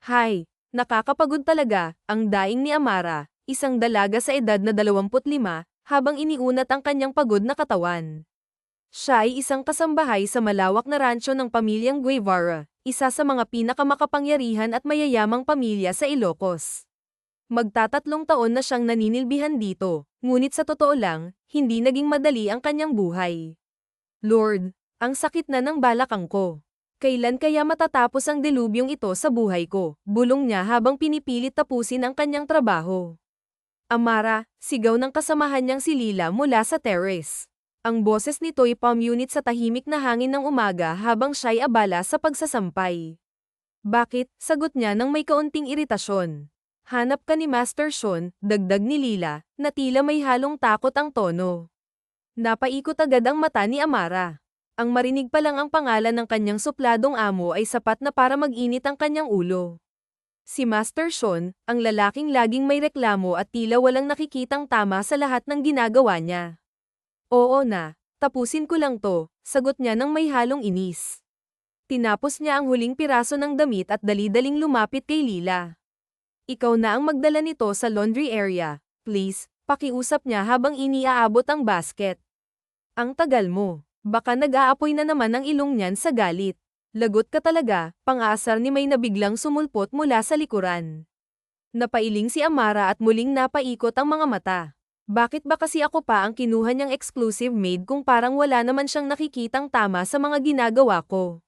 Hay, nakakapagod talaga, ang daing ni Amara, isang dalaga sa edad na 25, habang iniunat ang kanyang pagod na katawan. Siya ay isang kasambahay sa malawak na rancho ng pamilyang Guevara, isa sa mga pinakamakapangyarihan at mayayamang pamilya sa Ilocos. Magtatatlong taon na siyang naninilbihan dito, ngunit sa totoo lang, hindi naging madali ang kanyang buhay. Lord, ang sakit na ng balakang ko. Kailan kaya matatapos ang delubyong ito sa buhay ko? Bulong niya habang pinipilit tapusin ang kanyang trabaho. Amara, sigaw ng kasamahan niyang si Lila mula sa terrace. Ang boses nito'y pamunit sa tahimik na hangin ng umaga habang siya'y abala sa pagsasampay. Bakit? Sagot niya nang may kaunting iritasyon. Hanap ka ni Master Sean, dagdag ni Lila, na tila may halong takot ang tono. Napaikot agad ang mata ni Amara. Ang marinig pa lang ang pangalan ng kanyang supladong amo ay sapat na para mag-init ang kanyang ulo. Si Master Sean, ang lalaking laging may reklamo at tila walang nakikitang tama sa lahat ng ginagawa niya. Oo na, tapusin ko lang to, sagot niya nang may halong inis. Tinapos niya ang huling piraso ng damit at dali-daling lumapit kay Lila. Ikaw na ang magdala nito sa laundry area, please, pakiusap niya habang iniaabot ang basket. Ang tagal mo, baka nag-aapoy na naman ang ilong niyan sa galit. Lagot ka talaga, pang-aasar ni May na biglang sumulpot mula sa likuran. Napailing si Amara at muling napaikot ang mga mata. Bakit ba kasi ako pa ang kinuha niyang exclusive maid kung parang wala naman siyang nakikitang tama sa mga ginagawa ko?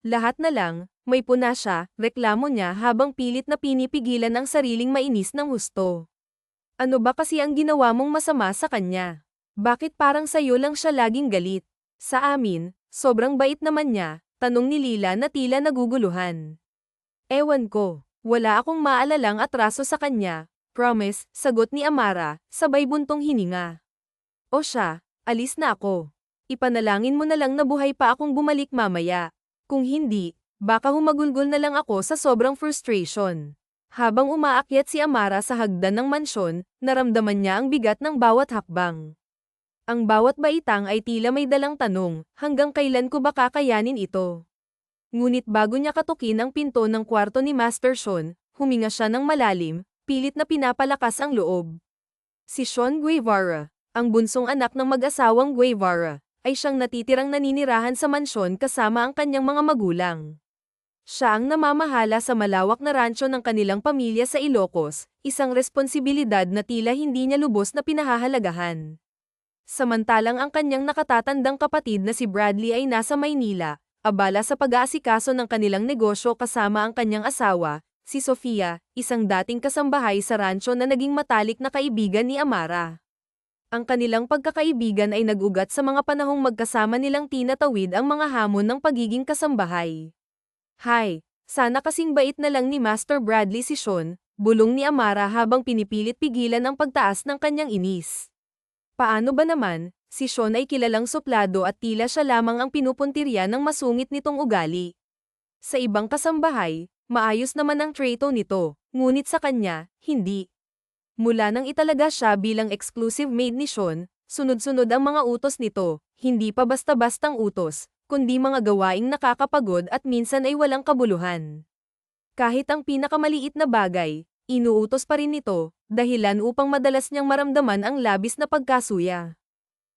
Lahat na lang, may puna siya, reklamo niya habang pilit na pinipigilan ang sariling mainis ng husto. Ano ba kasi ang ginawa mong masama sa kanya? Bakit parang sayo lang siya laging galit? Sa amin, sobrang bait naman niya, tanong ni Lila na tila naguguluhan. Ewan ko, wala akong maalalang atraso sa kanya, promise, sagot ni Amara, sabay buntong hininga. O siya, alis na ako. Ipanalangin mo na lang na buhay pa akong bumalik mamaya. Kung hindi, baka humagulgol na lang ako sa sobrang frustration. Habang umaakyat si Amara sa hagdan ng mansyon, naramdaman niya ang bigat ng bawat hakbang. Ang bawat baitang ay tila may dalang tanong, hanggang kailan ko ba kakayanin ito? Ngunit bago niya katukin ang pinto ng kwarto ni Master Sean, huminga siya ng malalim, pilit na pinapalakas ang loob. Si Sean Guevara, ang bunsong anak ng mag-asawang Guevara, ay siyang natitirang naninirahan sa mansyon kasama ang kanyang mga magulang. Siya ang namamahala sa malawak na rancho ng kanilang pamilya sa Ilocos, isang responsibilidad na tila hindi niya lubos na pinahahalagahan. Samantalang ang kanyang nakatatandang kapatid na si Bradley ay nasa Maynila, abala sa pag-aasikaso ng kanilang negosyo kasama ang kanyang asawa, si Sofia, isang dating kasambahay sa rancho na naging matalik na kaibigan ni Amara. Ang kanilang pagkakaibigan ay nag-ugat sa mga panahong magkasama nilang tinatawid ang mga hamon ng pagiging kasambahay. Hay, sana kasing bait na lang ni Master Bradley si Sean, bulong ni Amara habang pinipilit pigilan ang pagtaas ng kanyang inis. Paano ba naman, si Sean ay kilalang suplado at tila siya lamang ang pinupuntirya ng masungit nitong ugali. Sa ibang kasambahay, maayos naman ang trato nito, ngunit sa kanya, hindi. Mula nang italaga siya bilang exclusive maid ni Sean, sunod-sunod ang mga utos nito, hindi pa basta-bastang utos, kundi mga gawaing nakakapagod at minsan ay walang kabuluhan. Kahit ang pinakamaliit na bagay, inuutos pa rin nito, dahilan upang madalas niyang maramdaman ang labis na pagkasuya.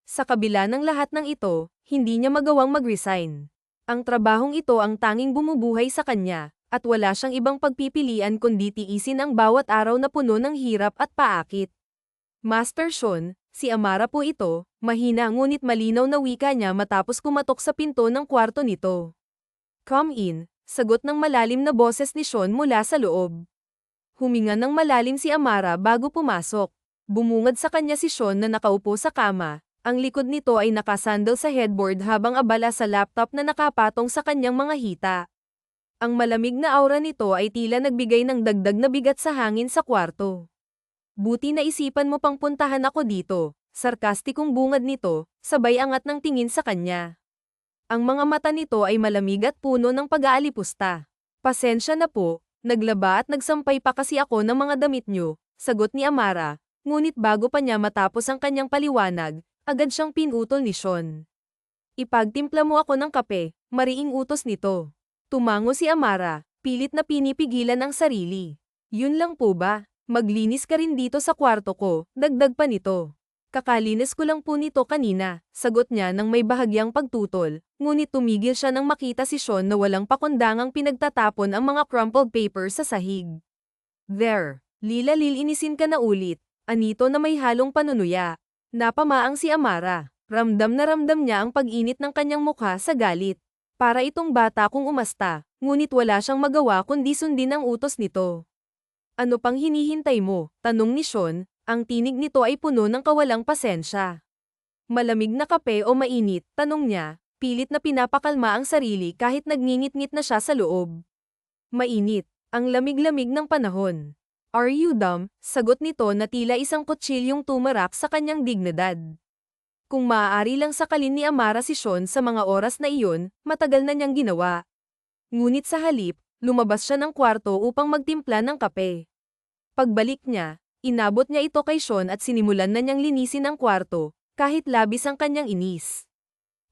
Sa kabila ng lahat ng ito, hindi niya magawang mag-resign. Ang trabahong ito ang tanging bumubuhay sa kanya, at wala siyang ibang pagpipilian kundi tiisin ang bawat araw na puno ng hirap at paakit. Master Sean, si Amara po ito, mahina ngunit malinaw na wika niya matapos kumatok sa pinto ng kwarto nito. Come in, sagot ng malalim na boses ni Sean mula sa loob. Huminga ng malalim si Amara bago pumasok. Bumungad sa kanya si Sean na nakaupo sa kama. Ang likod nito ay nakasandal sa headboard habang abala sa laptop na nakapatong sa kanyang mga hita. Ang malamig na aura nito ay tila nagbigay ng dagdag na bigat sa hangin sa kwarto. Buti na isipan mo pang puntahan ako dito, sarkastikong bungad nito, sabay angat ng tingin sa kanya. Ang mga mata nito ay malamig at puno ng pag-aalipusta. Pasensya na po. Naglaba at nagsampay pa kasi ako ng mga damit niyo, sagot ni Amara, ngunit bago pa niya matapos ang kanyang paliwanag, agad siyang pinutol ni Sean. Ipagtimpla mo ako ng kape, mariing utos nito. Tumango si Amara, pilit na pinipigilan ang sarili. Yun lang po ba? Maglinis ka rin dito sa kwarto ko, dagdag pa nito. Kakalinis ko lang po nito kanina, sagot niya nang may bahagyang pagtutol, ngunit tumigil siya nang makita si Sean na walang pakundangang pinagtatapon ang mga crumpled paper sa sahig. There, Lila lilinisin ka na ulit, anito na may halong panunuya. Napamaang si Amara, ramdam na ramdam niya ang pag-init ng kanyang mukha sa galit. Para itong bata kung umasta, ngunit wala siyang magawa kundi sundin ang utos nito. Ano pang hinihintay mo? Tanong ni Sean, ang tinig nito ay puno ng kawalang pasensya. Malamig na kape o mainit? Tanong niya, pilit na pinapakalma ang sarili kahit nagngingit-ngit na siya sa loob. Mainit, ang lamig-lamig ng panahon. Are you dumb? Sagot nito na tila isang kutsilyong tumarak sa kanyang dignidad. Kung maaari lang sakalin ni Amara si Sean sa mga oras na iyon, matagal na niyang ginawa. Ngunit sa halip, lumabas siya ng kwarto upang magtimpla ng kape. Pagbalik niya, inabot niya ito kay Sean at sinimulan na niyang linisin ang kwarto, kahit labis ang kanyang inis.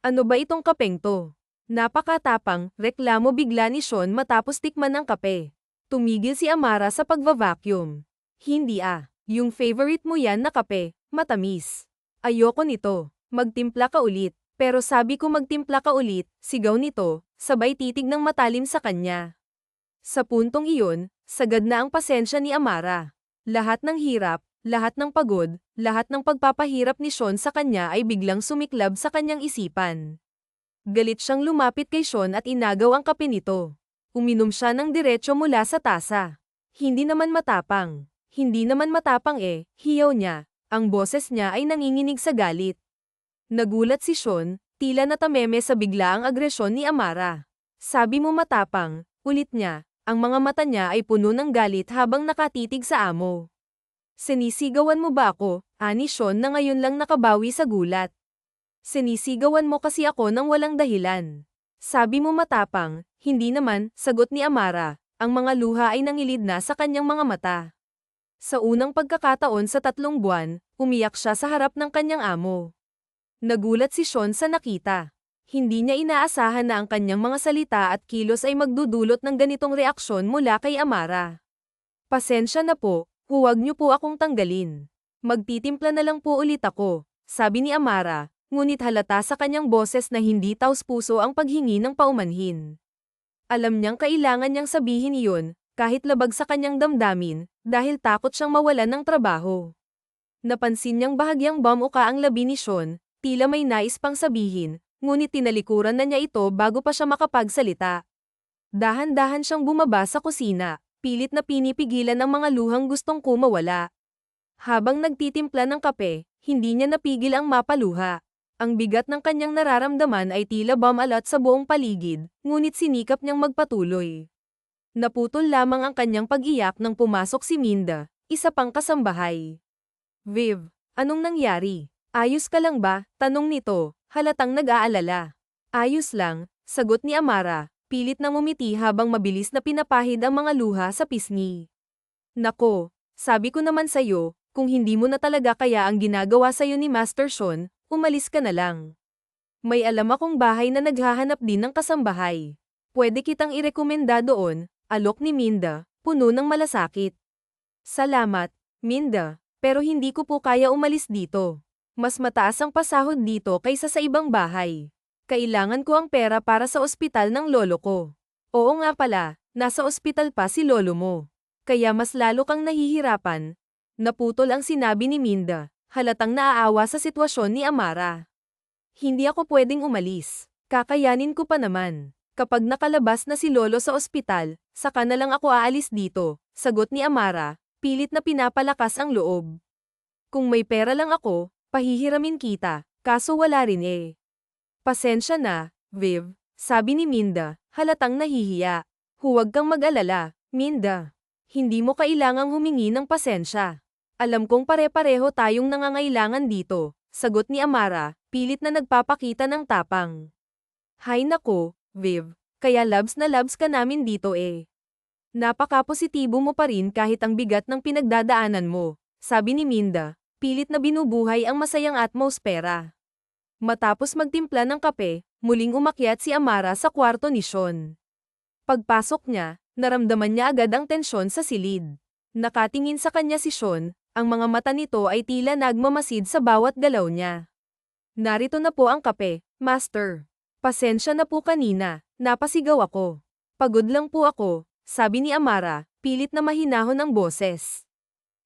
Ano ba itong kapeng to? Napakatapang, reklamo bigla ni Sean matapos tikman ng kape. Tumigil si Amara sa pagva-vacuum. Hindi yung favorite mo yan na kape, matamis. Ayoko nito, magtimpla ka ulit. Pero sabi ko magtimpla ka ulit, sigaw nito, sabay titig ng matalim sa kanya. Sa puntong iyon, sagad na ang pasensya ni Amara. Lahat ng hirap, lahat ng pagod, lahat ng pagpapahirap ni Sean sa kanya ay biglang sumiklab sa kanyang isipan. Galit siyang lumapit kay Sean at inagaw ang kape nito. Uminom siya ng diretso mula sa tasa. Hindi naman matapang hiyaw niya. Ang boses niya ay nanginginig sa galit. Nagulat si Sean, tila natameme sa biglaang agresyon ni Amara. Sabi mo matapang, ulit niya. Ang mga mata niya ay puno ng galit habang nakatitig sa amo. Sinisigawan mo ba ako? Ani Sean na ngayon lang nakabawi sa gulat. Sinisigawan mo kasi ako nang walang dahilan. Sabi mo matapang, hindi naman, sagot ni Amara. Ang mga luha ay nangilid na sa kanyang mga mata. Sa unang pagkakataon sa 3 buwan, umiyak siya sa harap ng kanyang amo. Nagulat si Sean sa nakita. Hindi niya inaasahan na ang kanyang mga salita at kilos ay magdudulot ng ganitong reaksyon mula kay Amara. Pasensya na po, huwag niyo po akong tanggalin. Magtitimpla na lang po ulit ako, sabi ni Amara, ngunit halata sa kanyang boses na hindi taos-puso ang paghingi ng paumanhin. Alam niyang kailangan niyang sabihin iyon, kahit labag sa kanyang damdamin, dahil takot siyang mawalan ng trabaho. Napansin niyang bahagyang bumuka ang labi ni Sean, tila may nais pang sabihin, ngunit tinalikuran na niya ito bago pa siya makapagsalita. Dahan-dahan siyang bumaba sa kusina, pilit na pinipigilan ang mga luhang gustong kumawala. Habang nagtitimpla ng kape, hindi niya napigil ang mapaluha. Ang bigat ng kanyang nararamdaman ay tila bumalat sa buong paligid, ngunit sinikap niyang magpatuloy. Naputol lamang ang kanyang pag-iyak nang pumasok si Minda, isa pang kasambahay. Viv, anong nangyari? Ayos ka lang ba? Tanong nito, halatang nag-aalala. Ayos lang, sagot ni Amara, pilit na ngumiti habang mabilis na pinapahid ang mga luha sa pisngi. Nako, sabi ko naman sa'yo, kung hindi mo na talaga kaya ang ginagawa sa'yo ni Master Sean, umalis ka na lang. May alam akong bahay na naghahanap din ng kasambahay. Pwede kitang irekomenda doon, alok ni Minda, puno ng malasakit. Salamat, Minda, pero hindi ko po kaya umalis dito. Mas mataas ang pasahod dito kaysa sa ibang bahay. Kailangan ko ang pera para sa ospital ng lolo ko. Oo nga pala, nasa ospital pa si lolo mo. Kaya mas lalo kang nahihirapan. Naputol ang sinabi ni Minda, halatang naaawa sa sitwasyon ni Amara. Hindi ako pwedeng umalis. Kakayanin ko pa naman. Kapag nakalabas na si lolo sa ospital, saka na lang ako aalis dito, sagot ni Amara, pilit na pinapalakas ang loob. Kung may pera lang ako, pahihiramin kita, kaso wala rin eh. Pasensya na, Viv, sabi ni Minda, halatang nahihiya. Huwag kang mag-alala, Minda. Hindi mo kailangang humingi ng pasensya. Alam kong pare-pareho tayong nangangailangan dito, sagot ni Amara, pilit na nagpapakita ng tapang. Hay nako, Viv, kaya labs na labs ka namin dito eh. Napaka-positibo mo pa rin kahit ang bigat ng pinagdadaanan mo, sabi ni Minda, pilit na binubuhay ang masayang atmosfera. Matapos magtimpla ng kape, muling umakyat si Amara sa kwarto ni Sean. Pagpasok niya, Naramdaman niya agad ang tensyon sa silid. Nakatingin sa kanya si Sean, ang mga mata nito ay tila nagmamasid sa bawat galaw niya. Narito na po ang kape, Master. Pasensya na po kanina, napasigaw ako. Pagod lang po ako, sabi ni Amara, pilit na mahinahon ang boses.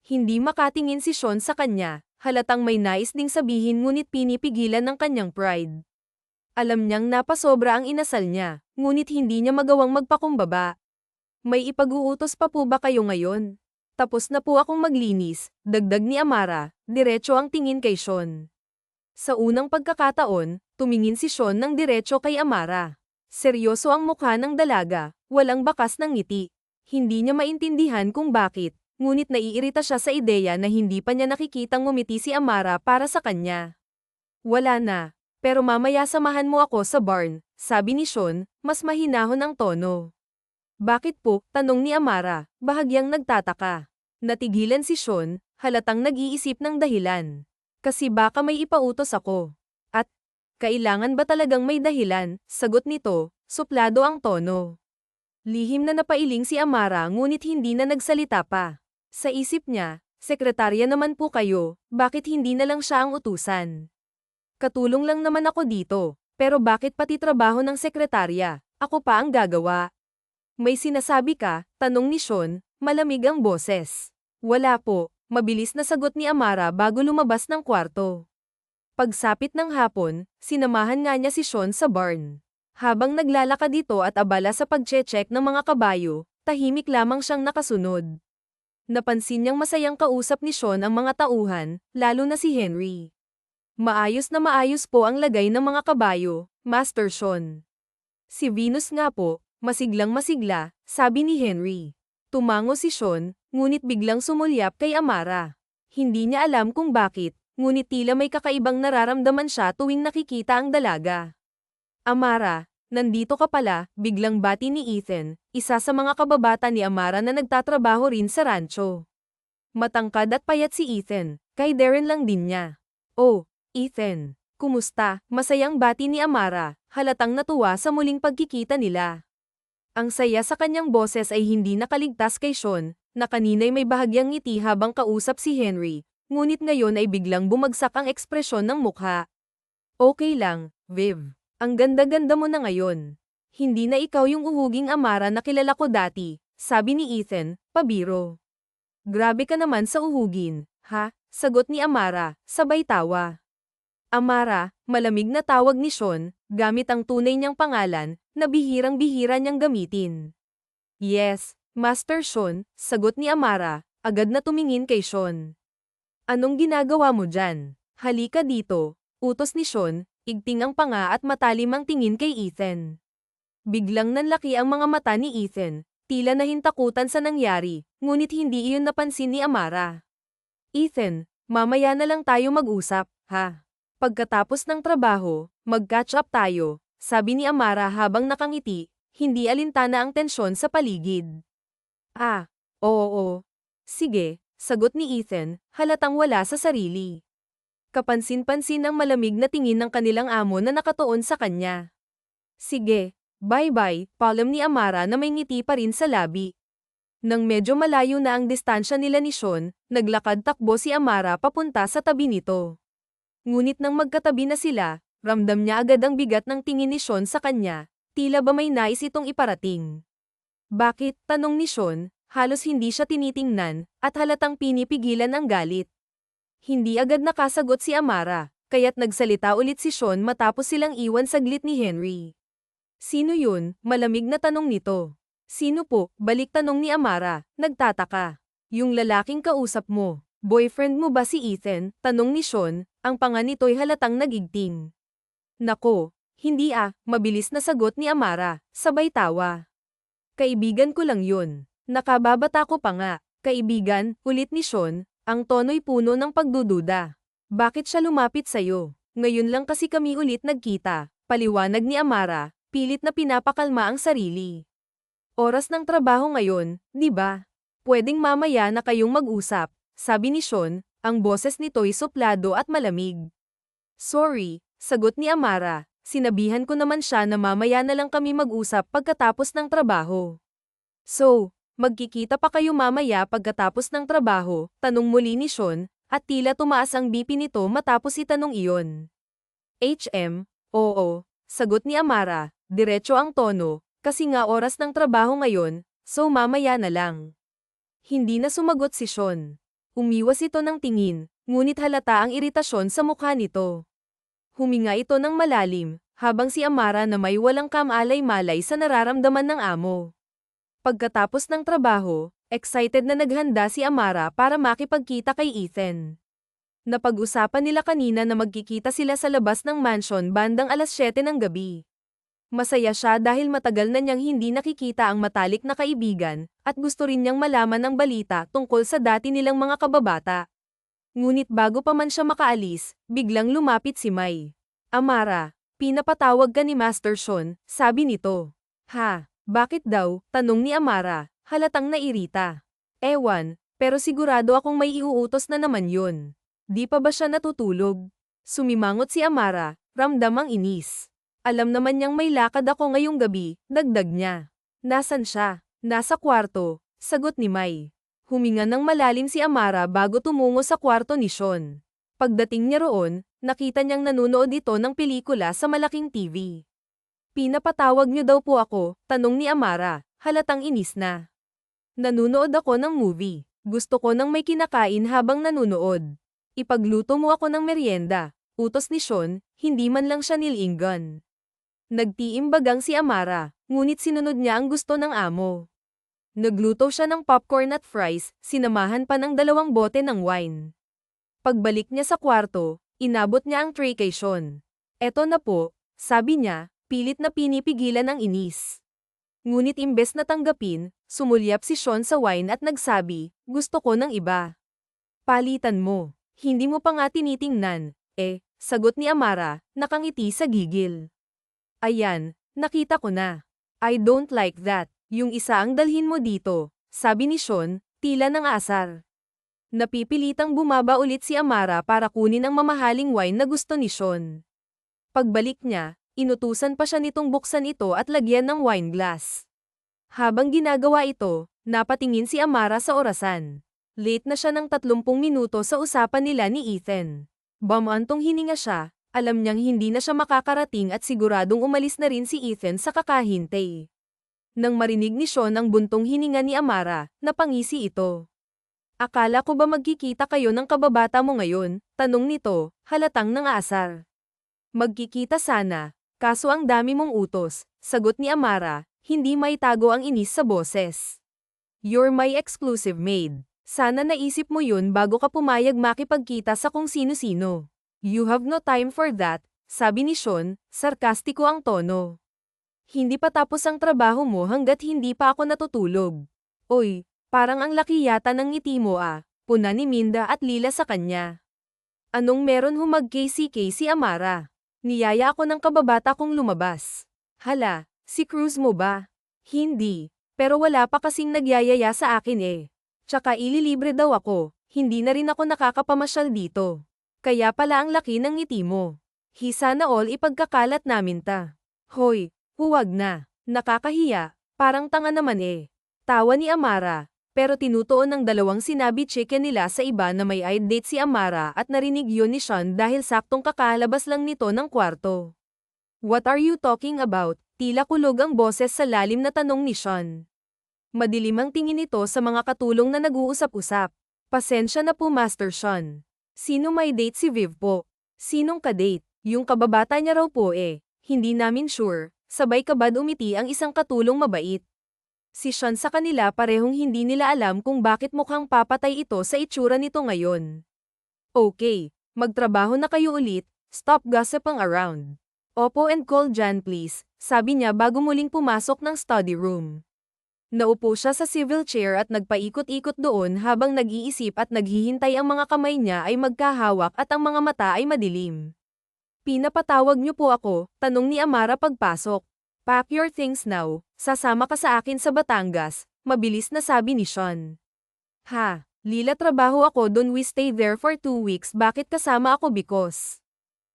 Hindi makatingin si Sean sa kanya, halatang may nais ding sabihin ngunit pinipigilan ng kanyang pride. Alam niyang napasobra ang inasal niya, ngunit hindi niya magawang magpakumbaba. May ipag-uutos pa po ba kayo ngayon? Tapos na po akong maglinis, dagdag ni Amara, diretso ang tingin kay Sean. Sa unang pagkakataon, tumingin si Sean ng diretso kay Amara. Seryoso ang mukha ng dalaga, walang bakas ng ngiti. Hindi niya maintindihan kung bakit, ngunit naiirita siya sa ideya na hindi pa niya nakikitang ngumiti si Amara para sa kanya. Wala na, pero mamaya samahan mo ako sa barn, sabi ni Sean, mas mahinahon ang tono. Bakit po? Tanong ni Amara, bahagyang nagtataka. Natigilan si Sean, halatang nag-iisip ng dahilan. Kasi baka may ipautos ako. At, kailangan ba talagang may dahilan? Sagot nito, suplado ang tono. Lihim na napailing si Amara ngunit hindi na nagsalita pa. Sa isip niya, sekretarya naman po kayo, bakit hindi na lang siya ang utusan? Katulong lang naman ako dito, pero bakit pati trabaho ng sekretarya, ako pa ang gagawa? May sinasabi ka? Tanong ni Sean, malamig ang boses. Wala po, mabilis na sagot ni Amara bago lumabas ng kwarto. Pagsapit ng hapon, sinamahan nga niya si Sean sa barn. Habang naglalakad dito at abala sa pagche-check ng mga kabayo, tahimik lamang siyang nakasunod. Napansin niyang masayang kausap ni Sean ang mga tauhan, lalo na si Henry. Maayos na maayos po ang lagay ng mga kabayo, Master Sean. Si Venus nga po, masiglang masigla, sabi ni Henry. Tumango si Sean, ngunit biglang sumulyap kay Amara. Hindi niya alam kung bakit, ngunit tila may kakaibang nararamdaman siya tuwing nakikita ang dalaga. Amara, nandito ka pala, biglang bati ni Ethan, isa sa mga kababata ni Amara na nagtatrabaho rin sa rancho. Matangkad at payat si Ethan, kay Darren lang din niya. Oh, Ethan, kumusta? Masayang bati ni Amara, halatang natuwa sa muling pagkikita nila. Ang saya sa kanyang boses ay hindi nakaligtas kay Sean, na kanina'y may bahagyang ngiti habang kausap si Henry, ngunit ngayon ay biglang bumagsak ang ekspresyon ng mukha. Okay lang, Viv. Ang ganda-ganda mo na ngayon. Hindi na ikaw yung uhuging Amara na kilala ko dati, sabi ni Ethan, pabiro. Grabe ka naman sa uhugin, ha? Sagot ni Amara, sabay tawa. Amara, malamig na tawag ni Sean, gamit ang tunay niyang pangalan, na bihirang-bihira niyang gamitin. Yes, Master Sean, sagot ni Amara, agad na tumingin kay Sean. Anong ginagawa mo dyan? Halika dito, utos ni Sean, igting ang panga at matalim ang tingin kay Ethan. Biglang nanlaki ang mga mata ni Ethan, tila nahintakutan sa nangyari, ngunit hindi iyon napansin ni Amara. Ethan, mamaya na lang tayo mag-usap, ha? Pagkatapos ng trabaho, mag-catch up tayo, sabi ni Amara habang nakangiti, hindi alintana ang tensyon sa paligid. Ah, oo. Sige, sagot ni Ethan, halatang wala sa sarili. Kapansin-pansin ang malamig na tingin ng kanilang amo na nakatuon sa kanya. Sige, bye-bye, paalam ni Amara na may ngiti pa rin sa labi. Nang medyo malayo na ang distansya nila ni Sean, naglakad-takbo si Amara papunta sa tabi nito. Ngunit nang magkatabi na sila, ramdam niya agad ang bigat ng tingin ni Sean sa kanya, tila ba may nais itong iparating. Bakit? Tanong ni Sean, halos hindi siya tinitingnan, at halatang pinipigilan ang galit. Hindi agad nakasagot si Amara, kaya't nagsalita ulit si Sean matapos silang iwan saglit ni Henry. Sino yun? Malamig na tanong nito. Sino po? Balik tanong ni Amara, nagtataka. Yung lalaking kausap mo. Boyfriend mo ba si Ethan? Tanong ni Sean, ang panga nito'y halatang nagigting. Nako, hindi mabilis na sagot ni Amara, sabay tawa. Kaibigan ko lang yun. Nakababata ko pa nga. Kaibigan, ulit ni Sean, ang tono'y puno ng pagdududa. Bakit siya lumapit sa'yo? Ngayon lang kasi kami ulit nagkita, paliwanag ni Amara, pilit na pinapakalma ang sarili. Oras ng trabaho ngayon, di ba? Pwedeng mamaya na kayong mag-usap, sabi ni Sean, ang boses nito'y suplado at malamig. Sorry, sagot ni Amara, sinabihan ko naman siya na mamaya na lang kami mag-usap pagkatapos ng trabaho. So, magkikita pa kayo mamaya pagkatapos ng trabaho, tanong muli ni Sean, at tila tumaas ang BP nito matapos itanong iyon. Oo, sagot ni Amara, diretso ang tono, kasi nga oras ng trabaho ngayon, so mamaya na lang. Hindi na sumagot si Sean. Umiwas ito ng tingin, ngunit halata ang iritasyon sa mukha nito. Huminga ito ng malalim, habang si Amara na may walang kamalay-malay sa nararamdaman ng amo. Pagkatapos ng trabaho, excited na naghanda si Amara para makipagkita kay Ethan. Napag-usapan nila kanina na magkikita sila sa labas ng mansion bandang alas 7 ng gabi. Masaya siya dahil matagal na niyang hindi nakikita ang matalik na kaibigan, at gusto rin niyang malaman ang balita tungkol sa dati nilang mga kababata. Ngunit bago pa man siya makaalis, biglang lumapit si Mai. Amara, pinapatawag ka ni Master Sean, sabi nito. Ha, bakit daw? Tanong ni Amara, halatang nairita. Ewan, pero sigurado akong may iuutos na naman yun. Di pa ba siya natutulog? Sumimangot si Amara, ramdam ang inis. Alam naman niyang may lakad ako ngayong gabi, dagdag niya. Nasaan siya? Nasa kwarto, sagot ni Mai. Huminga ng malalim si Amara bago tumungo sa kwarto ni Sean. Pagdating niya roon, nakita niyang nanunood ito ng pelikula sa malaking TV. Pinapatawag niyo daw po ako, tanong ni Amara, halatang inis na. Nanunood ako ng movie. Gusto ko nang may kinakain habang nanunood. Ipagluto mo ako ng merienda, utos ni Sean, hindi man lang siya nilinggan. Nagtiimbagang si Amara, ngunit sinunod niya ang gusto ng amo. Nagluto siya ng popcorn at fries, sinamahan pa ng 2 bote ng wine. Pagbalik niya sa kwarto, inabot niya ang tray kay Sean. Eto na po, sabi niya, pilit na pinipigilan ang inis. Ngunit imbes na tanggapin, sumulyap si Sean sa wine at nagsabi, gusto ko ng iba. Palitan mo. Hindi mo pa nga tinitingnan, sagot ni Amara, nakangiti sa gigil. Ayan, nakita ko na. I don't like that. Yung isa ang dalhin mo dito, sabi ni Sean, tila ng asar. Napipilitang bumaba ulit si Amara para kunin ang mamahaling wine na gusto ni Sean. Pagbalik niya, inutusan pa siya nitong buksan ito at lagyan ng wine glass. Habang ginagawa ito, napatingin si Amara sa orasan. Late na siya ng 30 minuto sa usapan nila ni Ethan. Bamantong hininga siya, alam niyang hindi na siya makakarating at siguradong umalis na rin si Ethan sa kakahintay. Nang marinig ni Sean ang buntong hininga ni Amara, napangisi ito. Akala ko ba magkikita kayo ng kababata mo ngayon? Tanong nito, halatang nangaasar. Magkikita sana, kaso ang dami mong utos, sagot ni Amara, hindi maitago ang inis sa boses. You're my exclusive maid. Sana naisip mo yun bago ka pumayag makipagkita sa kung sino-sino. You have no time for that, sabi ni Sean, sarkastiko ang tono. Hindi pa tapos ang trabaho mo hanggat hindi pa ako natutulog. Oy, parang ang laki yata ng ngiti mo puna ni Minda at Lila sa kanya. Anong meron humag-KCK si Amara? Niyaya ako ng kababata kong lumabas. Hala, si Cruz mo ba? Hindi, pero wala pa kasing nagyayaya sa akin Tsaka ililibre daw ako, hindi na rin ako nakakapamasyal dito. Kaya pala ang laki ng ngiti mo. Sana all ipagkakalat namin ta. Hoy, huwag na. Nakakahiya, parang tanga naman Tawa ni Amara, pero tinutuon ng 2 sinabi chicken nila sa iba na may date si Amara at narinig yun ni Sean dahil saktong kakalabas lang nito ng kwarto. What are you talking about? Tila kulog ang boses sa lalim na tanong ni Sean. Madilim ang tingin nito sa mga katulong na nag-uusap-usap. Pasensya na po Master Sean. Sino may date si Viv po? Sinong ka-date? Yung kababata niya raw po Hindi namin sure. Sabay kabad umiti ang isang katulong mabait. Si Sean sa kanila parehong hindi nila alam kung bakit mukhang papatay ito sa itsura nito ngayon. Okay, magtrabaho na kayo ulit, stop gossiping around. Opo and call Jan please, sabi niya bago muling pumasok ng study room. Naupo siya sa civil chair at nagpaikot-ikot doon habang nag-iisip at naghihintay ang mga kamay niya ay magkahawak at ang mga mata ay madilim. Pinapatawag niyo po ako, tanong ni Amara pagpasok. Pack your things now, sasama ka sa akin sa Batangas, mabilis na sabi ni Sean. Ha, Lila trabaho ako doon we stay there for 2 weeks bakit kasama ako because?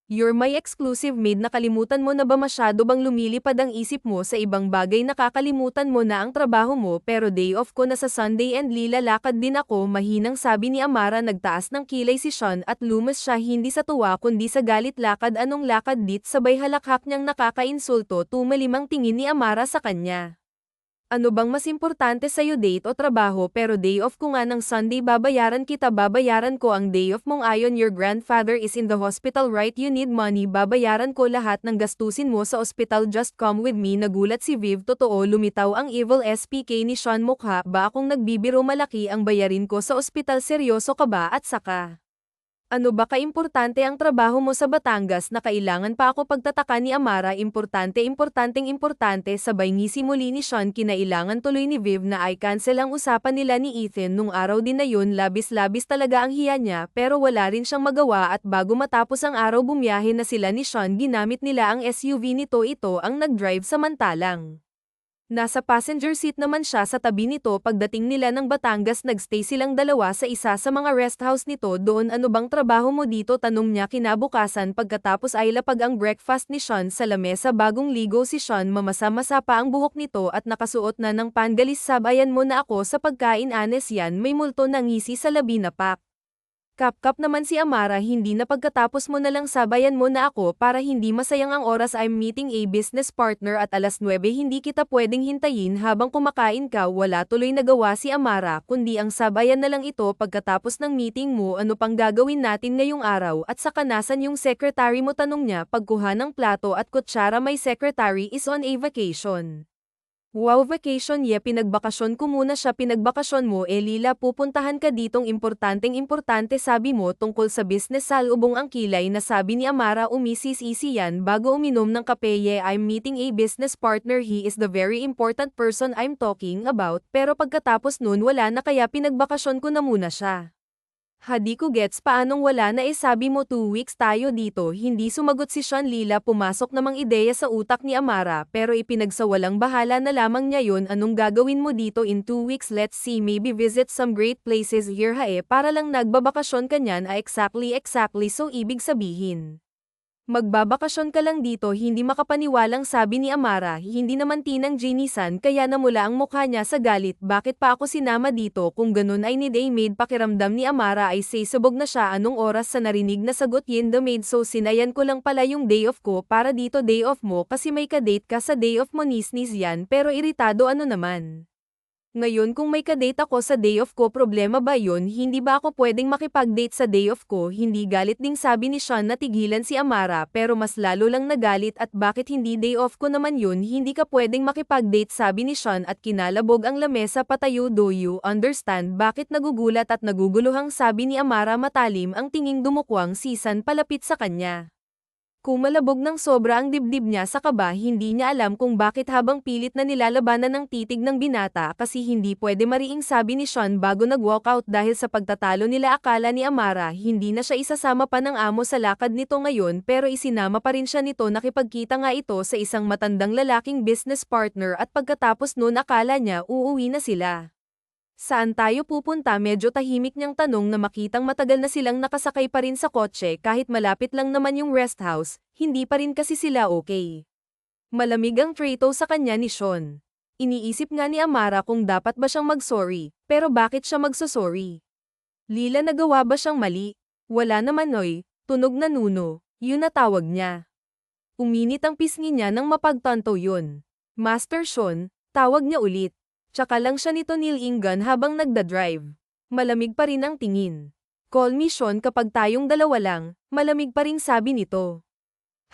You're my exclusive maid, nakalimutan mo na ba, masyado bang lumilipad ang isip mo sa ibang bagay, nakakalimutan mo na ang trabaho mo, pero day off ko na sa Sunday and lilalakad din ako, mahinang sabi ni Amara. Nagtaas ng kilay si Sean at lumas siya, hindi sa tuwa kundi sa galit. Lakad, anong lakad dit? Sabay halakhak niyang nakakainsulto. Tumalimang tingin ni Amara sa kanya. Ano bang mas importante sa'yo, date o trabaho? Pero day off ko nga ng Sunday, babayaran kita. Babayaran ko ang day off mong ayon. Your grandfather is in the hospital, right? You need money. Babayaran ko lahat ng gastusin mo sa ospital, just come with me. Nagulat si Viv. Totoo, lumitaw ang evil SPK ni Sean. Mukha ba akong nagbibiro? Malaki ang bayarin ko sa ospital, seryoso ka ba? At saka, ano ba kaimportante ang trabaho mo sa Batangas na kailangan pa ako? Pagtataka ni Amara. Importante, sabay ngisi muli ni Sean. Kinailangan tuloy ni Viv na ay cancel ang usapan nila ni Ethan nung araw din na yun. Labis-labis talaga ang hiya niya, pero wala rin siyang magawa at bago matapos ang araw bumiyahe na sila ni Sean. Ginamit nila ang SUV nito, ito ang nag-drive, samantalang nasa passenger seat naman siya sa tabi nito. Pagdating nila ng Batangas, nagstay silang dalawa sa isa sa mga rest house nito doon. Ano bang trabaho mo dito? Tanong niya kinabukasan pagkatapos ay lapag ang breakfast ni Sean sa lamesa. Bagong ligo si Sean, mamasa-masa pa ang buhok nito at nakasuot na ng panggalis. Sabayan mo na ako sa pagkain, Anes yan, may multo na ngisi sa labi na pak. Kap-kap naman si Amara. Hindi na pagkatapos mo na lang sabayan mo na ako para hindi masayang ang oras. I'm meeting a business partner at alas 9, hindi kita pwedeng hintayin habang kumakain ka. Wala tuloy nagawa si Amara kundi ang sabayan na lang ito. Pagkatapos ng meeting mo, ano pang gagawin natin ngayong araw? At saka nasan yung secretary mo? Tanong niya pagkuha ng plato at kutsara. My secretary is on a vacation. Wow, vacation? Pinagbakasyon ko muna siya. Pinagbakasyon mo? Lila, pupuntahan ka ditong importante sabi mo tungkol sa business. Salubong ang kilay na sabi ni Amara. Umisis-isi yan bago uminom ng kape. I'm meeting a business partner, he is the very important person I'm talking about. Pero pagkatapos nun wala na, kaya pinagbakasyon ko na muna siya. Hadi ko gets, paanong wala na? Sabi mo 2 weeks tayo dito. Hindi sumagot si Sean. Lila, pumasok namang ideya sa utak ni Amara pero ipinagsawalang bahala na lamang niya yun. Anong gagawin mo dito in 2 weeks? Let's see, maybe visit some great places here. Para lang nagbabakasyon ka niyan? Exactly, so ibig sabihin magbabakasyon ka lang dito? Hindi makapaniwalang sabi ni Amara. Hindi naman tinang Jinisan kaya namula ang mukha niya sa galit. Bakit pa ako sinama dito? Kung ganun ay need a maid. Pakiramdam ni Amara ay sasabog na siya. Anong oras? Sa narinig na sagot, yin the maid. So sinayan ko lang pala yung day off ko para dito. Day off mo kasi may kadate ka sa day off mo. Nis-nis yan, pero iritado. Ano naman? Ngayon kung may kadate ako sa day off ko, problema ba yun? Hindi ba ako pwedeng makipag-date sa day off ko? Hindi galit ding sabi ni Sean. Natigilan si Amara pero mas lalo lang nagalit. At bakit hindi? Day off ko naman yun, hindi ka pwedeng makipag-date sabi ni Sean at kinalabog ang lamesa. Patayo, do you understand? Bakit nagugulat at naguguluhang sabi ni Amara? Matalim ang tinging dumukwang sisan palapit sa kanya. Kumalabog ng sobra ang dibdib niya sa kaba. Hindi niya alam kung bakit habang pilit na nilalabanan ng titig ng binata kasi hindi pwede mariing sabi ni Sean bago nag-walkout dahil sa pagtatalo nila. Akala ni Amara hindi na siya isasama pa ng amo sa lakad nito ngayon pero isinama pa rin siya nito. Nakipagkita nga ito sa isang matandang lalaking business partner at pagkatapos nun akala niya uuwi na sila. Saan tayo pupunta? Medyo tahimik niyang tanong na makitang matagal na silang nakasakay pa rin sa kotse kahit malapit lang naman yung rest house, hindi pa rin kasi sila okay. Malamig ang treto sa kanya ni Sean. Iniisip nga ni Amara kung dapat ba siyang mag-sorry, pero bakit siya magsosorry? Lila, nagawa ba siyang mali? Wala naman oy, tunog na Nuno, yun na tawag niya. Uminit ang pisngi niya nang mapagtanto yun. Master Sean, tawag niya ulit. Tsaka lang siya nito nilingan habang nagdadrive. Malamig pa rin ang tingin. Call me Sean kapag tayong dalawa lang, malamig pa rin sabi nito.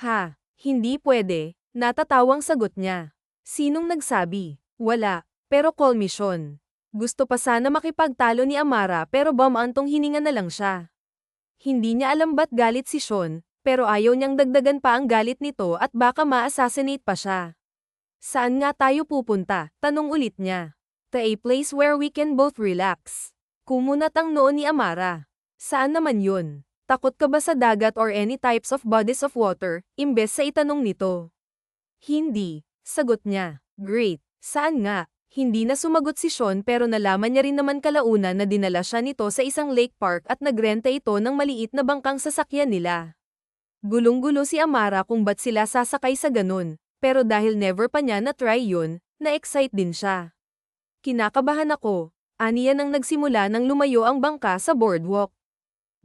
Ha, hindi pwede, natatawang sagot niya. Sinong nagsabi? Wala, pero call me Sean. Gusto pa sana makipagtalo ni Amara pero bumantong hininga na lang siya. Hindi niya alam ba't galit si Sean, pero ayaw niyang dagdagan pa ang galit nito at baka ma-assassinate pa siya. Saan nga tayo pupunta? Tanong ulit niya. To a place where we can both relax. Kumunat ang noo ni Amara. Saan naman yun? Takot ka ba sa dagat or any types of bodies of water? Imbes sa itanong nito. Hindi, sagot niya. Great, saan nga? Hindi na sumagot si Sean pero nalaman niya rin naman kalaunan na dinala siya nito sa isang lake park at nagrenta ito ng maliit na bangkang sasakyan nila. Gulong-gulo si Amara kung ba't sila sasakay sa ganun, pero dahil never pa niya na-try yun, na-excite din siya. Kinakabahan ako, aniya nang nagsimula nang lumayo ang bangka sa boardwalk.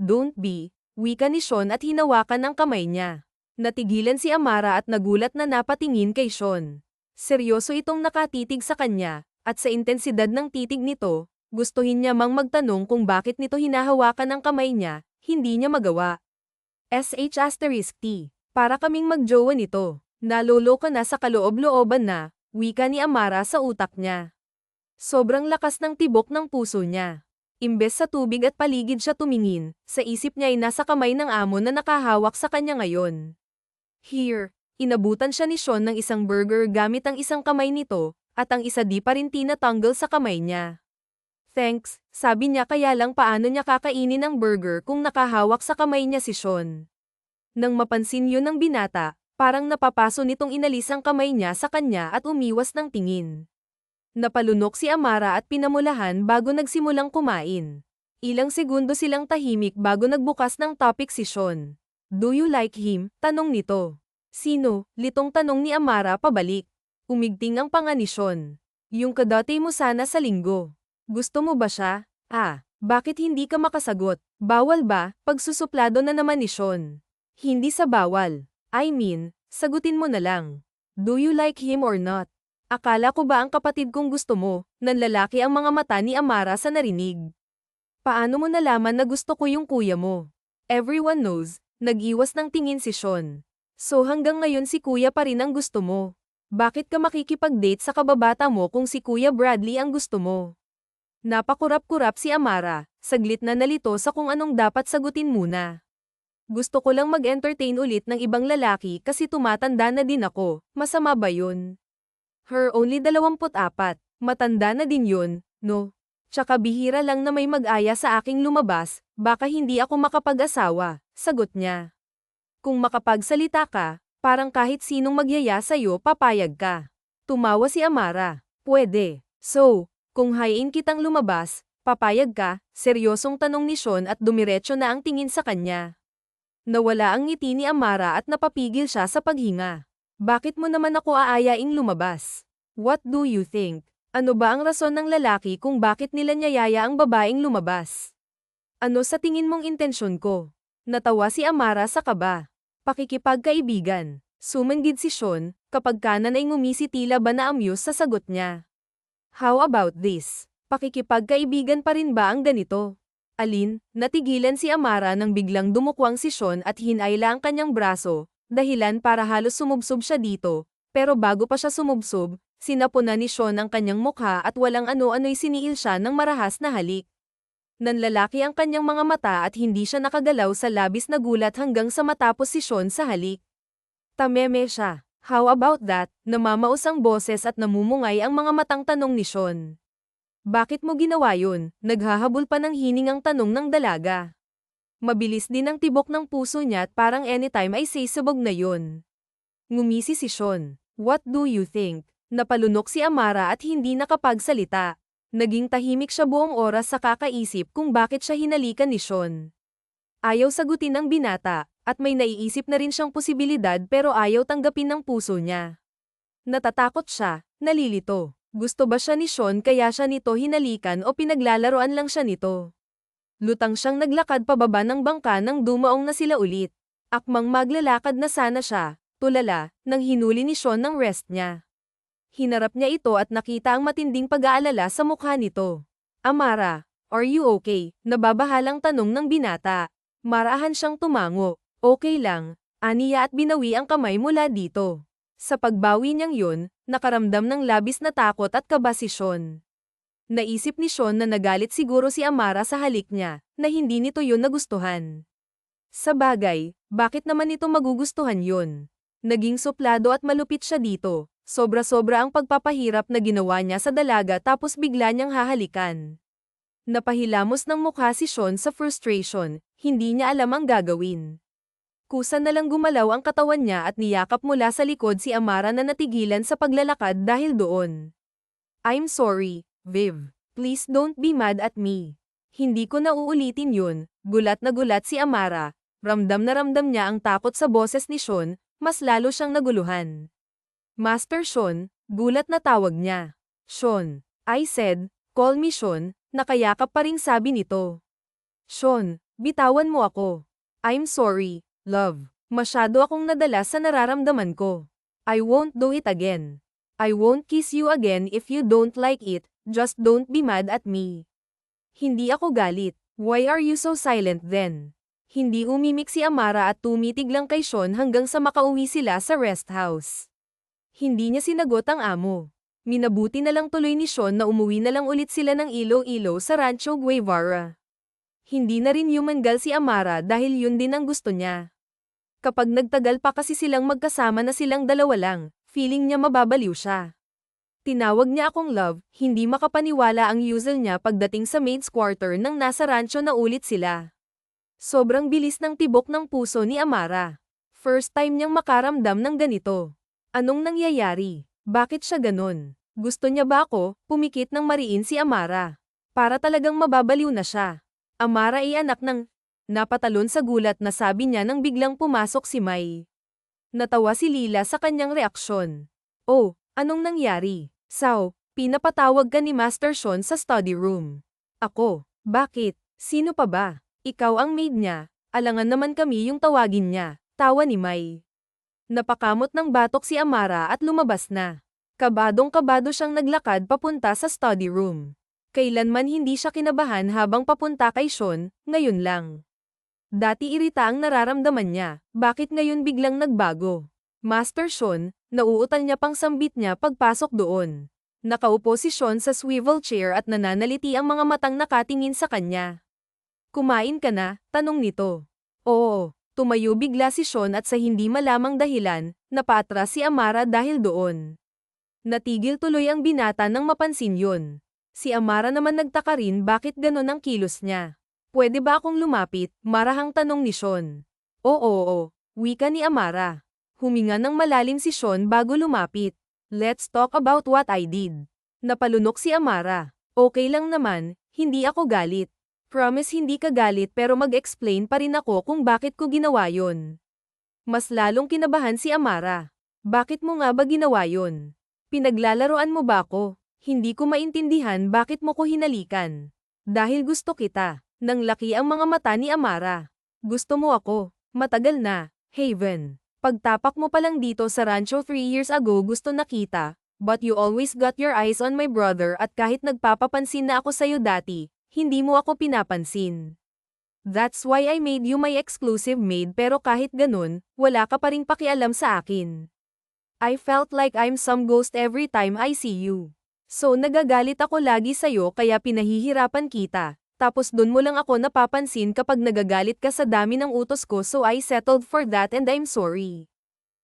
Don't be, wika ni Sean at hinawakan ang kamay niya. Natigilan si Amara at nagulat na napatingin kay Sean. Seryoso itong nakatitig sa kanya, at sa intensidad ng titig nito, gustuhin niya mang magtanong kung bakit nito hinahawakan ang kamay niya, hindi niya magawa. SH*T. Para kaming magjowa nito. Naloloko na sa kaloob-looban na, wika ni Amara sa utak niya. Sobrang lakas ng tibok ng puso niya. Imbes sa tubig at paligid siya tumingin, sa isip niya ay nasa kamay ng amo na nakahawak sa kanya ngayon. Here, inabutan siya ni Sean ng isang burger gamit ang isang kamay nito, at ang isa di pa rin tinatanggal sa kamay niya. Thanks, sabi niya kaya lang paano niya kakainin ang burger kung nakahawak sa kamay niya si Sean. Nang mapansin yun ng binata, parang napapaso nitong inalis ang kamay niya sa kanya at umiwas ng tingin. Napalunok si Amara at pinamulahan bago nagsimulang kumain. Ilang segundo silang tahimik bago nagbukas ng topic si Sean. Do you like him? Tanong nito. Sino? Litong tanong ni Amara pabalik. Umigting ang panga ni Sean. Yung kadati mo sana sa linggo. Gusto mo ba siya? Bakit hindi ka makasagot? Bawal ba? Pagsusuplado na naman ni Sean. Hindi sa bawal. I mean, sagutin mo na lang. Do you like him or not? Akala ko ba ang kapatid kong gusto mo? Nanlalaki ang mga mata ni Amara sa narinig. Paano mo nalaman na gusto ko yung kuya mo? Everyone knows, nag-iwas ng tingin si Sean. So hanggang ngayon si kuya pa rin ang gusto mo. Bakit ka makikipag-date sa kababata mo kung si Kuya Bradley ang gusto mo? Napakurap-kurap si Amara, saglit na nalito sa kung anong dapat sagutin muna. Gusto ko lang mag-entertain ulit ng ibang lalaki kasi tumatanda na din ako, masama ba yun? Her only 24, matanda na din yun, no? Tsaka bihira lang na may mag-aya sa aking lumabas, baka hindi ako makapag-asawa, sagot niya. Kung makapagsalita ka, parang kahit sinong magyaya sa'yo papayag ka. Tumawa si Amara, pwede. So, kung hayain kitang lumabas, papayag ka, seryosong tanong ni Sean at dumiretso na ang tingin sa kanya. Nawala ang ngiti ni Amara at napapigil siya sa paghinga. Bakit mo naman ako aayaing lumabas? What do you think? Ano ba ang rason ng lalaki kung bakit nila niyayaya ang babaeng lumabas? Ano sa tingin mong intensyon ko? Natawa si Amara sa kaba. Pakikipagkaibigan. Sumanggid si Sean, kapag kanan ay ngumisi tila ba na-amuse sa sagot niya. How about this? Pakikipagkaibigan pa rin ba ang ganito? Alin, natigilan si Amara nang biglang dumukwang si Sean at hinayla ang kanyang braso, dahilan para halos sumubsob siya dito, pero bago pa siya sumubsob, sinapunan ni Sean ang kanyang mukha at walang ano-ano'y siniil siya ng marahas na halik. Nanlalaki ang kanyang mga mata at hindi siya nakagalaw sa labis na gulat hanggang sa matapos si Sean sa halik. Tameme siya. How about that? Namamaos ang boses at namumungay ang mga matang tanong ni Sean. Bakit mo ginawa yun? Naghahabol pa ng hiningang tanong ng dalaga. Mabilis din ang tibok ng puso niya at parang anytime ay sisabog na yun. Ngumisi si Sean. What do you think? Napalunok si Amara at hindi nakapagsalita. Naging tahimik siya buong oras sa kakaisip kung bakit siya hinalikan ni Sean. Ayaw sagutin ng binata, at may naiisip na rin siyang posibilidad pero ayaw tanggapin ng puso niya. Natatakot siya, nalilito. Gusto ba siya ni Sean kaya siya nito hinalikan o pinaglalaroan lang siya nito? Lutang siyang naglakad pababa ng bangka nang dumaong na sila ulit. Akmang maglalakad na sana siya, tulala, nang hinuli ni Sean ng rest niya. Hinarap niya ito at nakita ang matinding pag-aalala sa mukha nito. Amara, are you okay? Nababahalang tanong ng binata. Marahan siyang tumango. Okay lang, aniya at binawi ang kamay mula dito. Sa pagbawi niyang yun, nakaramdam ng labis na takot at kaba si Sean. Naisip ni Sean na nagalit siguro si Amara sa halik niya, na hindi nito yun nagustuhan. Sa bagay, bakit naman ito magugustuhan yun? Naging suplado at malupit siya dito, sobra-sobra ang pagpapahirap na ginawa niya sa dalaga tapos bigla niyang hahalikan. Napahilamos ng mukha si Sean sa frustration, hindi niya alam ang gagawin. Kusa na lang gumalaw ang katawan niya at niyakap mula sa likod si Amara na natigilan sa paglalakad dahil doon. I'm sorry, Viv. Please don't be mad at me. Hindi ko na uulitin yun, gulat na gulat si Amara, Ramdam na ramdam niya ang takot sa boses ni Sean, mas lalo siyang naguluhan. Master Sean, gulat na tawag niya. Sean, I said, call me Sean, nakayakap pa ring sabi nito. Sean, bitawan mo ako. I'm sorry, love. Masyado akong nadala sa nararamdaman ko. I won't do it again. I won't kiss you again if you don't like it, just don't be mad at me. Hindi ako galit. Why are you so silent then? Hindi umimik si Amara at tumitig lang kay Sean hanggang sa makauwi sila sa rest house. Hindi niya sinagot ang amo. Minabuti na lang tuloy ni Sean na umuwi na lang ulit sila ng Iloilo sa Rancho Guevara. Hindi na rin yumangal si Amara dahil yun din ang gusto niya. Kapag nagtagal pa kasi silang magkasama na silang dalawa lang, feeling niya mababaliw siya. Tinawag niya akong love, hindi makapaniwala ang usual niya pagdating sa maid's quarter nang nasa rancho na ulit sila. Sobrang bilis ng tibok ng puso ni Amara. First time niyang makaramdam ng ganito. Anong nangyayari? Bakit siya ganon? Gusto niya ba ako? Pumikit ng mariin si Amara. Para talagang mababaliw na siya. Amara ay anak ng... Napatalon sa gulat na sabi niya nang biglang pumasok si Mai. Natawa si Lila sa kanyang reaksyon. Oh, anong nangyari? Sao, pinapatawag ka ni Master Sean sa study room. Ako, bakit? Sino pa ba? Ikaw ang maid niya, alangan naman kami yung tawagin niya, tawa ni Mai. Napakamot ng batok si Amara at lumabas na. Kabadong-kabado siyang naglakad papunta sa study room. Kailanman hindi siya kinabahan habang papunta kay Sean, ngayon lang. Dati irita ang nararamdaman niya, bakit ngayon biglang nagbago? Master Sean, nauutal niya pang sambit niya pagpasok doon. Nakaupo si Sean sa swivel chair at nananaliti ang mga matang nakatingin sa kanya. Kumain ka na? Tanong nito. Oo. Tumayo bigla si Sean at sa hindi malamang dahilan, napaatras si Amara dahil doon. Natigil tuloy ang binata nang mapansin yun. Si Amara naman nagtaka rin bakit ganon ang kilos niya. Pwede ba akong lumapit? Marahang tanong ni Sean. Oo, wika ni Amara. Huminga ng malalim si Sean bago lumapit. Let's talk about what I did. Napalunok si Amara. Okay lang naman, hindi ako galit. Promise hindi ka galit pero mag-explain pa rin ako kung bakit ko ginawa yon. Mas lalong kinabahan si Amara. Bakit mo nga ba ginawa yon? Pinaglalaroan mo ba ako? Hindi ko maintindihan bakit mo ko hinalikan. Dahil gusto kita. Nang laki ang mga mata ni Amara. Gusto mo ako. Matagal na, Haven. Pagtapak mo pa lang dito sa rancho 3 years ago gusto na kita. But you always got your eyes on my brother at kahit nagpapapansin na ako sa'yo dati, hindi mo ako pinapansin. That's why I made you my exclusive maid pero kahit ganun, wala ka pa ring pakialam sa akin. I felt like I'm some ghost every time I see you. So nagagalit ako lagi sa'yo kaya pinahihirapan kita, tapos dun mo lang ako napapansin kapag nagagalit ka sa dami ng utos ko so I settled for that and I'm sorry.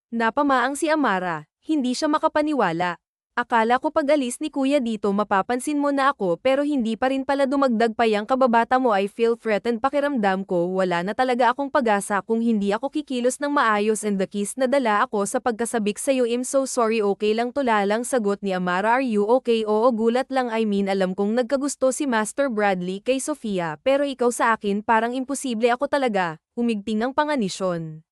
Napamaang si Amara, hindi siya makapaniwala. Akala ko pag alis ni kuya dito mapapansin mo na ako pero hindi pa rin pala dumagdag pa yang kababata mo. I feel threatened. Pakiramdam ko wala na talaga akong pag-asa kung hindi ako kikilos ng maayos and the kiss na dala ako sa pagkasabik sa'yo. I'm so sorry. Okay lang tulalang sagot ni Amara. Are you okay? Oo gulat lang. I mean alam kong nagkagusto si Master Bradley kay Sofia pero ikaw sa akin parang imposible ako talaga. Umigting ang panganisyon.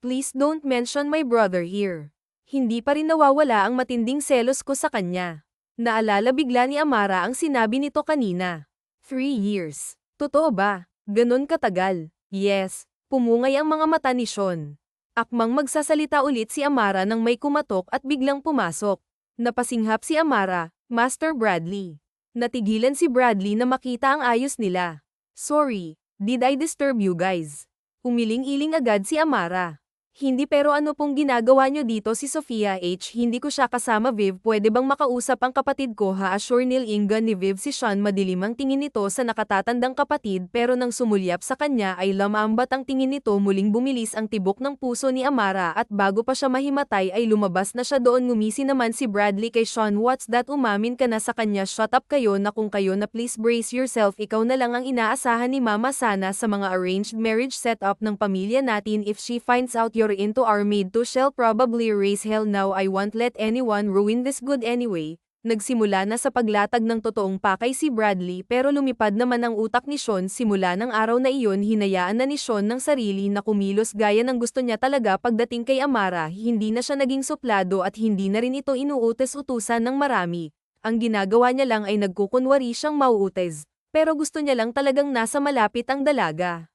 Please don't mention my brother here. Hindi pa rin nawawala ang matinding selos ko sa kanya. Naalala bigla ni Amara ang sinabi nito kanina. 3 years. Totoo ba? Ganon katagal? Yes. Pumungay ang mga mata ni Sean. Akmang magsasalita ulit si Amara nang may kumatok at biglang pumasok. Napasinghap si Amara, Master Bradley. Natigilan si Bradley na makita ang ayos nila. Sorry, did I disturb you guys? Umiling-iling agad si Amara. Hindi pero ano pong ginagawa nyo dito si Sofia H. Hindi ko siya kasama Viv. Pwede bang makausap ang kapatid ko ha? Assure nilingan ni Viv si Sean. Madilim ang tingin nito sa nakatatandang kapatid pero nang sumulyap sa kanya ay lamambat ang tingin nito. Muling bumilis ang tibok ng puso ni Amara at bago pa siya mahimatay ay lumabas na siya doon. Ngumisi naman si Bradley kay Sean. What's that? Umamin ka na sa kanya. Shut up kayo na kung kayo na please brace yourself. Ikaw na lang ang inaasahan ni Mama sana sa mga arranged marriage setup ng pamilya natin. If she finds out you're into our maid to she'll probably raise hell. Now I won't let anyone ruin this good anyway. Nagsimula na sa paglatag ng totoong pakay si Bradley pero lumipad naman ang utak ni Sean simula ng araw na iyon hinayaan na ni Sean ng sarili na kumilos gaya ng gusto niya talaga pagdating kay Amara hindi na siya naging suplado at hindi na rin ito inuutos-utusan ng marami. Ang ginagawa niya lang ay nagkukunwari siyang mauutes, pero gusto niya lang talagang nasa malapit ang dalaga.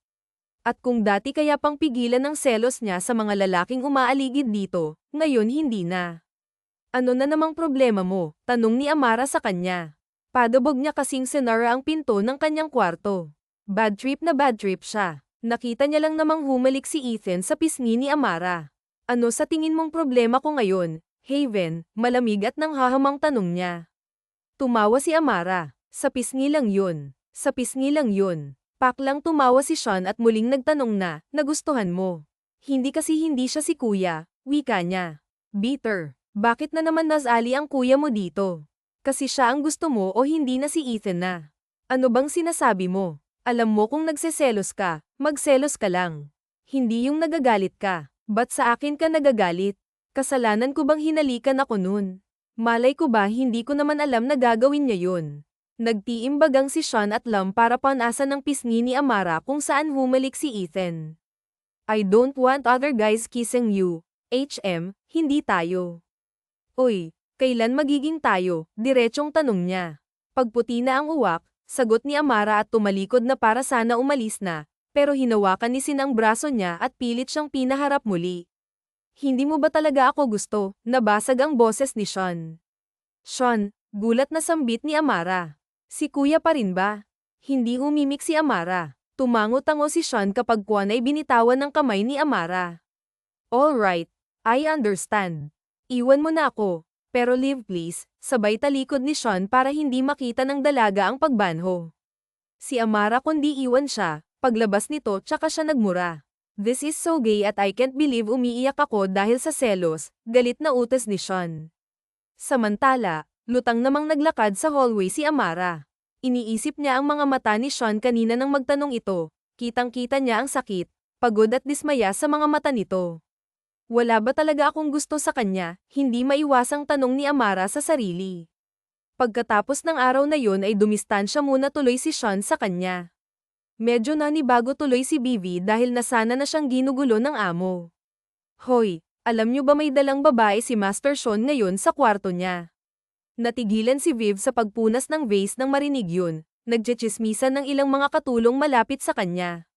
At kung dati kaya pang pigilan ng selos niya sa mga lalaking umaaligid dito, ngayon hindi na. Ano na namang problema mo? Tanong ni Amara sa kanya. Padabog niya kasing sinara ang pinto ng kanyang kwarto. Bad trip siya. Nakita niya lang namang humalik si Ethan sa pisngi ni Amara. Ano sa tingin mong problema ko ngayon, Haven? Malamig at nanghahamang tanong niya. Tumawa si Amara. Sa pisngi lang yun. Sa pisngi lang yun. Paklang tumawa si Sean at muling nagtanong na, nagustuhan mo. Hindi kasi hindi siya si kuya, wika niya. Bitter. Bakit na naman nasali ang kuya mo dito? Kasi siya ang gusto mo o hindi na si Ethan na? Ano bang sinasabi mo? Alam mo kung nagseselos ka, magselos ka lang. Hindi yung nagagalit ka. Ba't sa akin ka nagagalit? Kasalanan ko bang hinalikan ako nun? Malay ko ba hindi ko naman alam na gagawin niya yun. Nagtiimbagang si Sean at Lam para panasan ng pisngi ni Amara kung saan humalik si Ethan. I don't want other guys kissing you, HM, hindi tayo. Uy, kailan magiging tayo? Diretsong tanong niya. Pagputi na ang uwak, sagot ni Amara at tumalikod na para sana umalis na, pero hinawakan ni Sin ang braso niya at pilit siyang pinaharap muli. Hindi mo ba talaga ako gusto? Nabasag ang boses ni Sean. Sean, gulat na sambit ni Amara. Si kuya pa rin ba? Hindi umimik si Amara. Tumango-tango si Sean kapag kuwan ay binitawan ng kamay ni Amara. Alright, I understand. Iwan mo na ako, pero leave please, sabay talikod ni Sean para hindi makita ng dalaga ang pagbanho. Si Amara kundi iwan siya, paglabas nito tsaka siya nagmura. This is so gay at I can't believe umiiyak ako dahil sa selos, galit na utos ni Sean. Samantala, lutang namang naglakad sa hallway si Amara. Iniisip niya ang mga mata ni Sean kanina nang magtanong ito, kitang-kita niya ang sakit, pagod at dismaya sa mga mata nito. Wala ba talaga akong gusto sa kanya? Hindi maiwasang tanong ni Amara sa sarili. Pagkatapos ng araw na yun ay dumistansya muna tuloy si Sean sa kanya. Medyo nanibago tuloy si Bibi dahil nasana na siyang ginugulo ng amo. Hoy, alam niyo ba may dalang babae si Master Sean ngayon sa kwarto niya? Natigilan si Viv sa pagpunas ng vase nang marinig yun, nagtsitsismisan ng ilang mga katulong malapit sa kanya.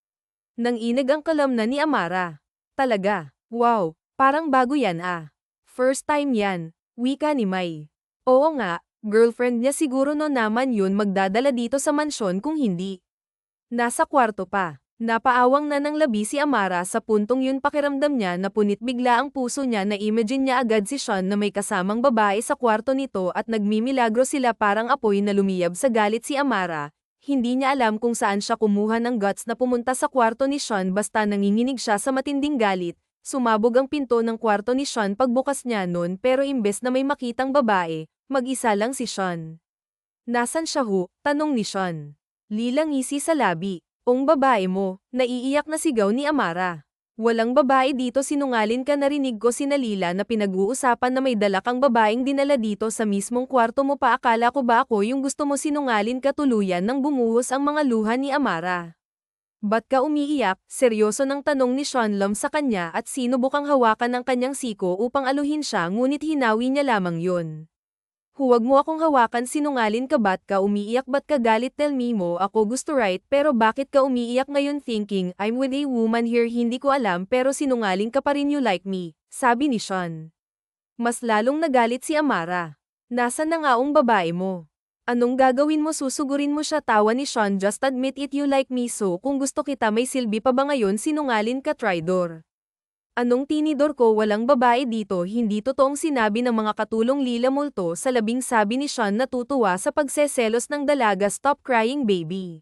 Nang inag ang kalamnan ni Amara. Talaga, wow. Parang bago yan ah. First time yan, wika ni Mai. Oo nga, girlfriend niya siguro no naman yun magdadala dito sa mansyon kung hindi. Nasa kwarto pa. Napaawang na ng labi si Amara sa puntong yun pakiramdam niya na punit bigla ang puso niya na imagine niya agad si Sean na may kasamang babae sa kwarto nito at nagmimilagro sila parang apoy na lumiyab sa galit si Amara. Hindi niya alam kung saan siya kumuha ng guts na pumunta sa kwarto ni Sean basta nanginginig siya sa matinding galit. Sumabog ang pinto ng kwarto ni Sean pagbukas niya noon pero imbes na may makitang babae, mag-isa lang si Sean. Nasaan siya ho? Tanong ni Sean. Lilangisi sa labi. Ong babae mo, naiiyak na sigaw ni Amara. Walang babae dito sinungalin ka narinig ko si Nalila na pinag-uusapan na may dala kang babaeng dinala dito sa mismong kwarto mo pa akala ko ba ako yung gusto mo sinungalin ka tuluyan nang bumuhos ang mga luha ni Amara. Ba't ka umiiyak? Seryoso ng tanong ni Sean Lam sa kanya at sinubukang hawakan ng kanyang siko upang aluhin siya ngunit hinawi niya lamang yun. Huwag mo akong hawakan sinungalin ka ba't ka umiiyak ba't ka galit tell me mo ako gusto right pero bakit ka umiiyak ngayon thinking I'm with a woman here hindi ko alam pero sinungaling ka pa rin you like me, sabi ni Sean. Mas lalong nagalit si Amara. Nasaan na nga ang babae mo? Anong gagawin mo susugurin mo siya tawa ni Sean just admit it you like me so kung gusto kita may silbi pa ba ngayon sinungalin ka traidor. Anong tinidor ko walang babae dito hindi totoong sinabi ng mga katulong Lila Multo sa labing sabi ni Sean natutuwa sa pagseselos ng dalaga stop crying baby.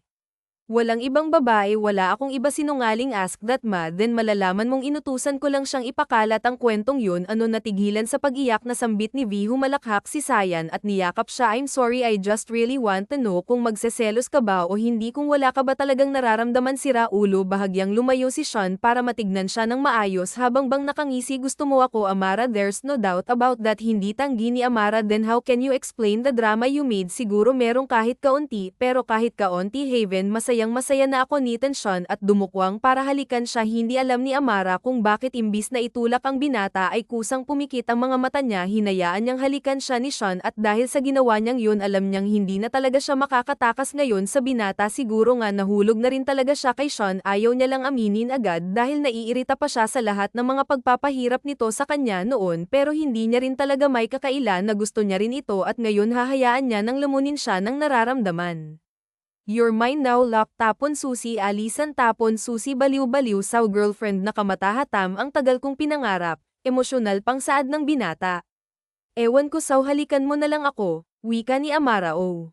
Walang ibang babae, wala akong iba, sinungaling. Ask that ma, then malalaman mong inutusan ko lang siyang ipakalat ang kwentong yun. Ano, natigilan sa pag-iyak na sambit ni V, humalakhak si Sayan at niyakap siya. I'm sorry, I just really want to know kung magseselos ka ba o hindi, kung wala ka ba talagang nararamdaman. Sira ulo. Bahagyang lumayo si Sean para matignan siya ng maayos habang bang nakangisi. Gusto mo ako, Amara? There's no doubt about that. Hindi tanggi ni Amara. Then how can you explain the drama you made? Siguro merong kahit kaunti, pero kahit kaunti, Haven, masaya na ako ni Sean at dumukwang para halikan siya. Hindi alam ni Amara kung bakit imbis na itulak ang binata ay kusang pumikit ang mga mata niya. Hinayaan niyang halikan siya ni Sean at dahil sa ginawa niyang yun, alam niyang hindi na talaga siya makakatakas ngayon sa binata. Siguro nga nahulog na rin talaga siya kay Sean. Ayaw niya lang aminin agad dahil naiirita pa siya sa lahat ng mga pagpapahirap nito sa kanya noon, pero hindi niya rin talaga may kakailan na gusto niya rin ito at ngayon hahayaan niya nang lamunin siya ng nararamdaman. You're mine now, lock. Tapon susi, alisan. Tapon susi, baliw-baliw saw. Girlfriend na kamatahatam, ang tagal kong pinangarap. Emosyonal pang saad ng binata. Ewan ko saw, halikan mo na lang ako, wika ni Amara. Oh.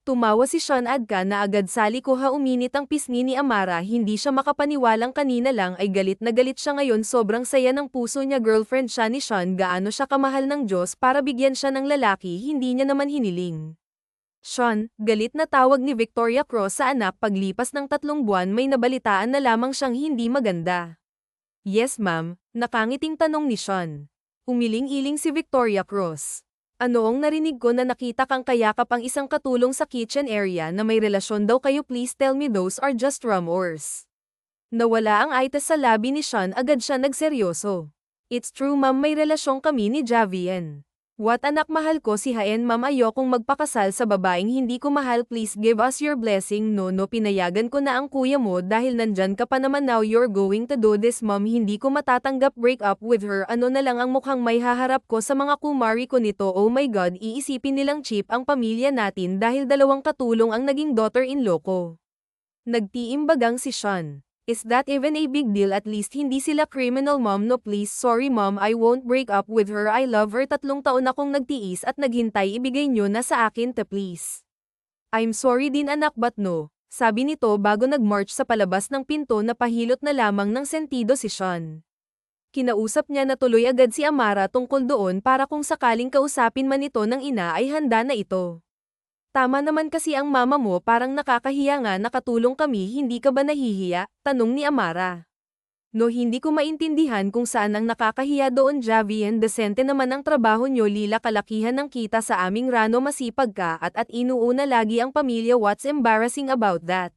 Tumawa si Sean Adka na agad sali ko. Uminit ang pisngi ni Amara. Hindi siya makapaniwalang kanina lang ay galit na galit siya, ngayon sobrang saya ng puso niya. Girlfriend siya ni Sean, gaano siya kamahal ng Diyos para bigyan siya ng lalaki hindi niya naman hiniling. Sean, galit na tawag ni Victoria Cross sa anak. Paglipas ng 3 buwan may nabalitaan na lamang siyang hindi maganda. Yes ma'am, nakangiting tanong ni Sean. Umiling-iling si Victoria Cross. Anoong narinig ko na nakita kang kayakap ang isang katulong sa kitchen area na may relasyon daw kayo? Please tell me those are just rumors. Nawala ang itas sa labi ni Sean, agad siya nagseryoso. It's true ma'am, may relasyon kami ni Javian. What, anak? Mahal ko si Haen ma'am, ayokong magpakasal sa babaeng hindi ko mahal. Please give us your blessing. No, pinayagan ko na ang kuya mo dahil nandyan ka pa naman. Now you're going to do this ma'am, hindi ko matatanggap. Break up with her. Ano na lang ang mukhang may haharap ko sa mga kumari ko nito. Oh my god, iisipin nilang cheap ang pamilya natin dahil 2 katulong ang naging daughter-in-law ko. Nagtiimbagang si Sean. Is that even a big deal? At least hindi sila criminal mom. No please, sorry mom, I won't break up with her. I love her. 3 taon akong nagtiis at naghintay, ibigay nyo na sa akin to please. I'm sorry din anak, but no, sabi nito bago nagmarch sa palabas ng pinto. Napahilot na lamang ng sentido si Sean. Kinausap niya na tuloy agad si Amara tungkol doon para kung sakaling kausapin man ito ng ina ay handa na ito. Tama naman kasi ang mama mo, parang nakakahiya nga, nakatulong kami, hindi ka ba nahihiya? Tanong ni Amara. No, hindi ko maintindihan kung saan ang nakakahiya doon. Javian, desente naman ang trabaho nyo. Lila, kalakihan ng kita sa aming rano, masipag ka at inuuna lagi ang pamilya. What's embarrassing about that?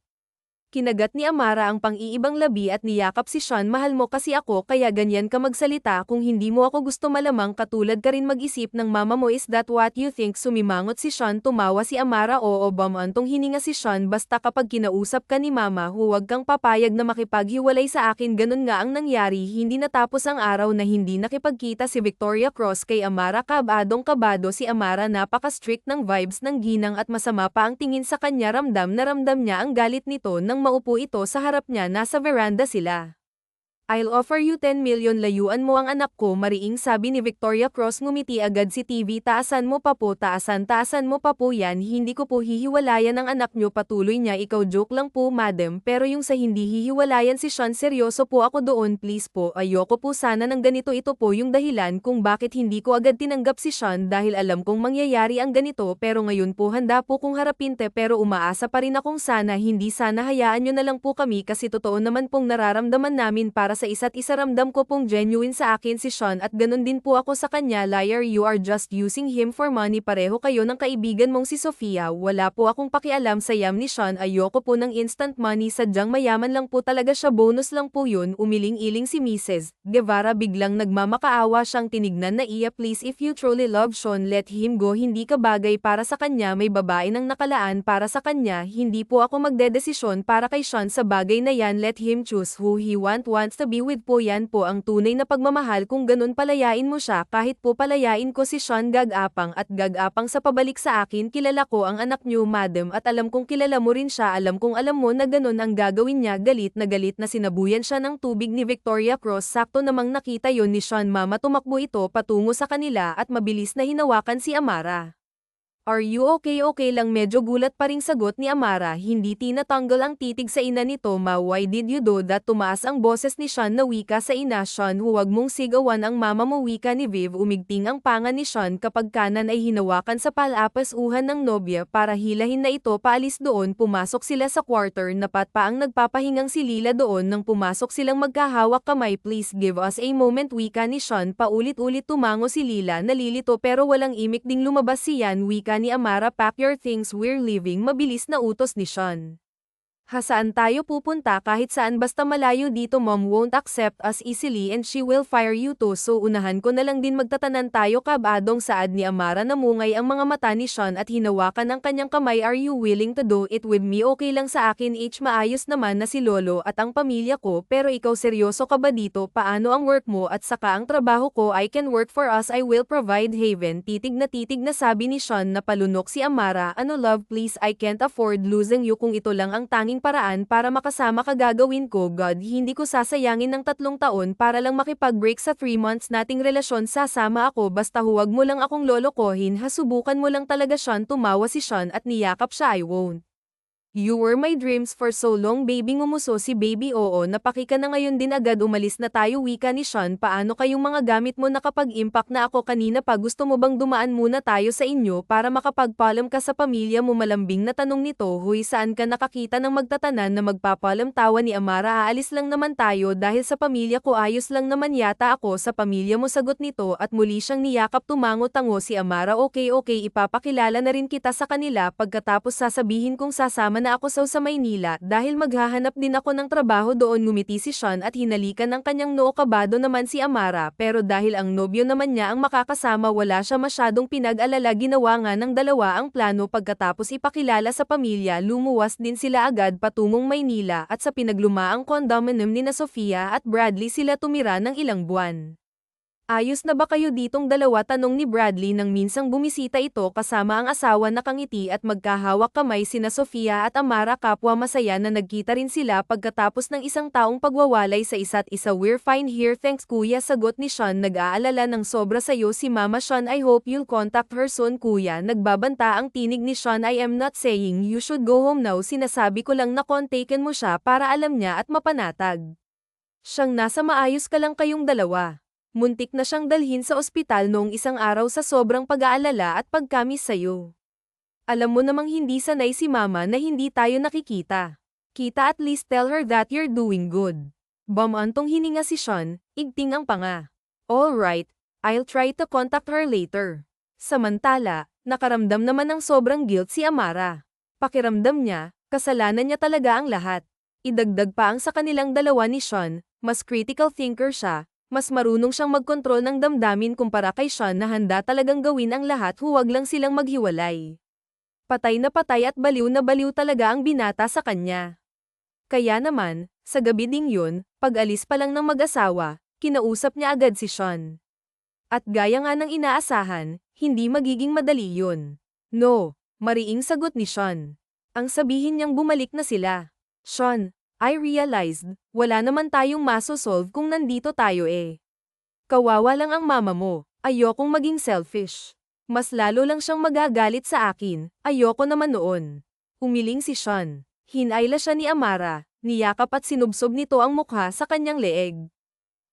Kinagat ni Amara ang pang-iibang labi at niyakap si Sean. Mahal mo kasi ako kaya ganyan ka magsalita. Kung hindi mo ako gusto, malamang katulad ka rin mag-isip ng mama mo. Is that what you think? Sumimangot si Sean. Tumawa si Amara. Oo, bamantong hininga si Sean. Basta kapag kinausap ka ni mama, huwag kang papayag na makipaghiwalay sa akin. Ganun nga ang nangyari. Hindi natapos ang araw na hindi nakipagkita si Victoria Cross kay Amara. Kabadong-kabado si Amara. Napaka-strict ng vibes ng ginang at masama pa ang tingin sa kanya. Ramdam na ramdam niya ang galit nito nang maupo ito sa harap niya. Nasa veranda sila. I'll offer you 10 million, layuan mo ang anak ko, mariing sabi ni Victoria Cross. Ngumiti agad si TV. Taasan mo pa po, taasan mo pa po yan. Hindi ko po hihiwalayan ang anak nyo, patuloy niya. Ikaw, joke lang po madam, pero yung sa hindi hihiwalayan si Sean, seryoso po ako doon. Please po, ayoko po sana ng ganito. Ito po yung dahilan kung bakit hindi ko agad tinanggap si Sean, dahil alam kong mangyayari ang ganito, pero ngayon po handa po kong harapin pero umaasa pa rin akong hindi sana hayaan nyo na lang po kami kasi totoo naman pong nararamdaman namin para sa isa't isa. Ramdam ko pong genuine sa akin si Sean at ganun din po ako sa kanya. Liar, you are just using him for money. Pareho kayo ng kaibigan mong si Sofia. Wala po akong pakialam sa yam ni Sean. Ayoko po ng instant money, sadyang mayaman lang po talaga siya, bonus lang po yun. Umiling-iling si Mrs. Guevara. Biglang nagmamakaawa siyang tinignan na iya. Please, if you truly love Sean, let him go. Hindi ka bagay para sa kanya, may babae nang nakalaan para sa kanya. Hindi po ako magdedesisyon para kay Sean sa bagay na yan. Let him choose who he wants to be with po. Yan po ang tunay na pagmamahal. Kung ganun, palayain mo siya. Kahit po palayain ko si Sean, gag-apang sa pabalik sa akin. Kilala ko ang anak niyo madam at alam kong kilala mo rin siya. Alam kong alam mo na ganun ang gagawin niya. Galit na sinabuyan siya ng tubig ni Victoria Cross. Sakto namang nakita yon ni Sean. Mama, tumakbo ito patungo sa kanila at mabilis na hinawakan si Amara. Are you okay? Okay lang, medyo gulat pa ring sagot ni Amara, hindi tinatanggal ang titig sa ina nito. Why did you do that? Tumaas ang boses ni Sean na wika sa ina. Sean, huwag mong sigawan ang mama mo, wika ni Viv. Umigting ang panga ni Sean kapag kanan ay hinawakan sa palapasuhan ng nobya para hilahin na ito paalis doon. Pumasok sila sa quarter, napat pa ang nagpapahingang si Lila doon nang pumasok silang magkahawak kamay. Please give us a moment, wika ni Sean. Paulit-ulit tumango si Lila, nalilito pero walang imik ding lumabas si Yan. Wika ni Amara, pack your things, we're leaving. Mabilis na utos ni Sean. Saan tayo pupunta? Kahit saan basta malayo dito. Mom won't accept us easily and she will fire you too, so unahan ko na lang din. Magtatanan tayo. Kabadong saad ni Amara. Namungay ang mga mata ni Sean at hinawakan ang kanyang kamay. Are you willing to do it with me? Okay lang sa akin. Maayos naman na si Lolo at ang pamilya ko, pero ikaw seryoso ka ba dito? Paano ang work mo at saka ang trabaho ko? I can work for us, I will provide haven. Titig na sabi ni Sean na palunok si Amara. Ano love, please, I can't afford losing you. Kung ito lang ang tanging paraan para makasama ka, gagawin ko. God, hindi ko sasayangin ng 3 taon para lang makipag-break sa 3 months nating relasyon. Sasama ako, basta huwag mo lang akong lolokohin. Subukan mo lang talaga. Sean, tumawa si Sean at niyakap siya. I won't. You were my dreams for so long, baby. Ngumuso si baby. Oo, napaki ka na ngayon din agad. Umalis na tayo, wika ni Sean. Paano kayong mga gamit mo? Nakapag-impact na ako kanina pa. Gusto mo bang dumaan muna tayo sa inyo para makapagpaalam ka sa pamilya mo? Malambing na tanong nito. Huy, saan ka nakakita ng magtatanan na magpapaalam? Tawa ni Amara. Aalis lang naman tayo dahil sa pamilya ko. Ayos lang naman yata ako sa pamilya mo, sagot nito at muli siyang niyakap. Tumango-tango si Amara. Okay, ipapakilala na rin kita sa kanila pagkatapos sasabihin kong sasama na ako sa Maynila dahil maghahanap din ako ng trabaho doon. Ngumiti si Sean at hinalikan ng kanyang noo. Kabado naman si Amara, pero dahil ang nobyo naman niya ang makakasama, wala siya masyadong pinag-alala. Ginawa nga ng dalawa ang plano. Pagkatapos ipakilala sa pamilya, lumuwas din sila agad patungong Maynila at sa pinaglumaang condominium ni na Sofia at Bradley sila tumira ng ilang buwan. Ayos na ba kayo ditong dalawa? Tanong ni Bradley nang minsang bumisita ito kasama ang asawa na kangiti at magkahawak kamay sina Sofia at Amara. Kapwa masaya na nagkita rin sila pagkatapos ng isang taong pagwawalay sa isa't isa. We're fine here, thanks kuya, sagot ni Sean. Nag-aalala ng sobra sayo si Mama. Sean, I hope you'll contact her soon kuya. Nagbabanta ang tinig ni Sean. I am not saying you should go home now, sinasabi ko lang na kontaken mo siya para alam niya at mapanatag siyang nasa maayos ka lang kayong dalawa. Muntik na siyang dalhin sa ospital noong isang araw sa sobrang pag-aalala at pagkamis sayo. Alam mo namang hindi sanay si Mama na hindi tayo nakikita. Kita, at least tell her that you're doing good. Bamantong hininga si Sean, igting ang panga. Alright, I'll try to contact her later. Samantala, nakaramdam naman ng sobrang guilt si Amara. Pakiramdam niya, kasalanan niya talaga ang lahat. Idagdag pa ang sa kanilang dalawa ni Sean, mas critical thinker siya. Mas marunong siyang magkontrol ng damdamin kumpara kay Sean na handa talagang gawin ang lahat. Huwag lang silang maghiwalay. Patay na patay at baliw na baliw talaga ang binata sa kanya. Kaya naman, sa gabi ding yun, pag-alis pa lang ng mag-asawa, kinausap niya agad si Sean. At gaya nga ng inaasahan, hindi magiging madali yun. No, mariing sagot ni Sean. Ang sabihin niyang bumalik na sila. Sean, I realized, wala naman tayong masosolve kung nandito tayo eh. Kawawa lang ang mama mo, ayokong maging selfish. Mas lalo lang siyang magagalit sa akin, ayoko naman noon. Umiling si Sean. Hinayla siya ni Amara, niyakap at sinubsob nito ang mukha sa kanyang leeg.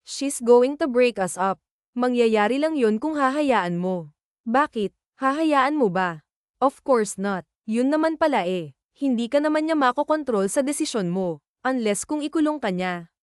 She's going to break us up. Mangyayari lang yun kung hahayaan mo. Bakit? Hahayaan mo ba? Of course not. Yun naman pala eh. Hindi ka naman niya makokontrol sa desisyon mo. Unless kung ikulong ka niya.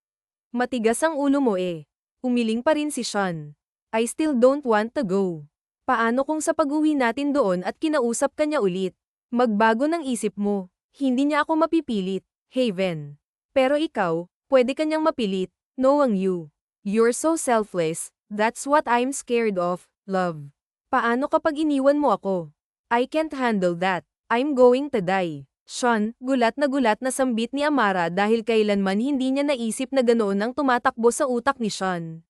Matigas ang ulo mo eh. Umiling pa rin si Sean. I still don't want to go. Paano kung sa pag-uwi natin doon at kinausap ka niya ulit? Magbago ng isip mo. Hindi niya ako mapipilit, Haven. Pero ikaw, pwede ka niyang mapilit, knowing you. You're so selfless, that's what I'm scared of, love. Paano kapag iniwan mo ako? I can't handle that. I'm going to die. Sean, gulat na sambit ni Amara dahil kailanman hindi niya naisip na ganoon ang tumatakbo sa utak ni Sean.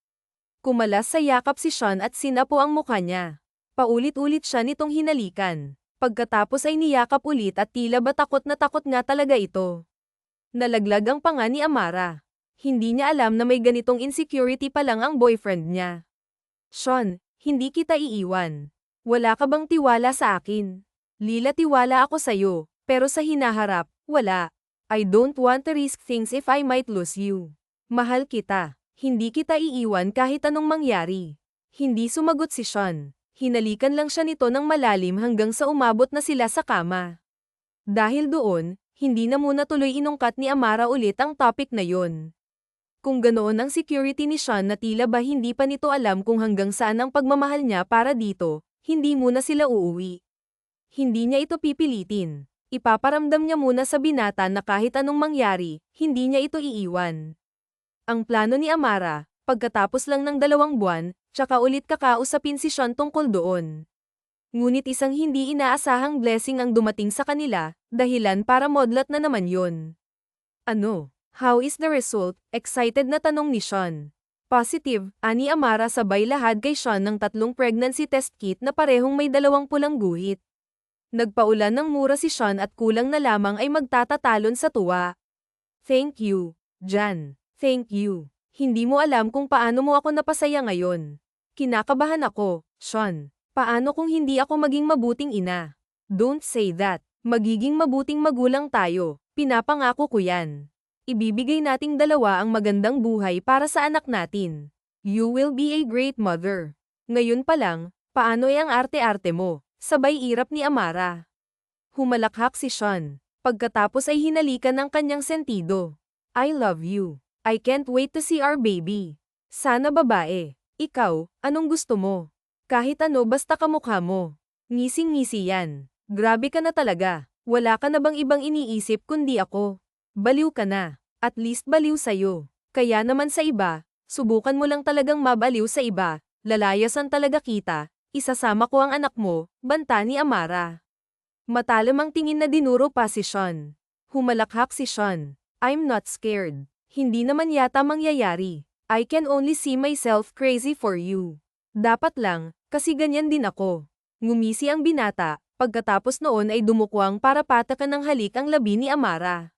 Kumalas sa yakap si Sean at sinapo ang mukha niya. Paulit-ulit siya nitong hinalikan. Pagkatapos ay niyakap ulit at tila ba takot na takot nga talaga ito. Nalaglag ang panga ni Amara. Hindi niya alam na may ganitong insecurity pa lang ang boyfriend niya. Sean, hindi kita iiwan. Wala ka bang tiwala sa akin? Lila, tiwala ako sa'yo, pero sa hinaharap, wala. I don't want to risk things if I might lose you. Mahal kita. Hindi kita iiwan kahit anong mangyari. Hindi sumagot si Sean. Hinalikan lang siya nito ng malalim hanggang sa umabot na sila sa kama. Dahil doon, hindi na muna tuloy inungkat ni Amara ulit ang topic na yon. Kung ganoon ang security ni Sean na tila ba hindi pa nito alam kung hanggang saan ang pagmamahal niya para dito, hindi muna sila uuwi. Hindi niya ito pipilitin. Ipaparamdam niya muna sa binata na kahit anong mangyari, hindi niya ito iiwan. Ang plano ni Amara, pagkatapos lang ng 2 buwan, tsaka ulit kakausapin si Sean tungkol doon. Ngunit isang hindi inaasahang blessing ang dumating sa kanila, dahilan para modlat na naman yon. Ano? How is the result? Excited na tanong ni Sean. Positive, ani Amara sabay lahad kay Sean ng 3 pregnancy test kit na parehong may 2 pulang guhit. Nagpaulan ng mura si Sean at kulang na lamang ay magtatatalon sa tuwa. Thank you, Jan. Thank you. Hindi mo alam kung paano mo ako napasaya ngayon. Kinakabahan ako, Sean. Paano kung hindi ako maging mabuting ina? Don't say that. Magiging mabuting magulang tayo. Pinapangako ko yan. Ibibigay nating 2 ang magandang buhay para sa anak natin. You will be a great mother. Ngayon pa lang, paano ang arte-arte mo? Sabay irap ni Amara. Humalakhak si Sean. Pagkatapos ay hinalikan ng kanyang sentido. I love you. I can't wait to see our baby. Sana babae. Ikaw, anong gusto mo? Kahit ano basta kamukha mo. Ngising-ngisi yan. Grabe ka na talaga. Wala ka na bang ibang iniisip kundi ako? Baliw ka na. At least baliw sa'yo. Kaya naman sa iba, subukan mo lang talagang mabaliw sa iba. Lalayasan talaga kita. Isasama ko ang anak mo, banta ni Amara. Matalam ang tingin na dinuro pa si Sean. Humalakhak si Sean. I'm not scared. Hindi naman yata mangyayari. I can only see myself crazy for you. Dapat lang, kasi ganyan din ako. Ngumisi ang binata, pagkatapos noon ay dumukwang para patakan ng halik ang labi ni Amara.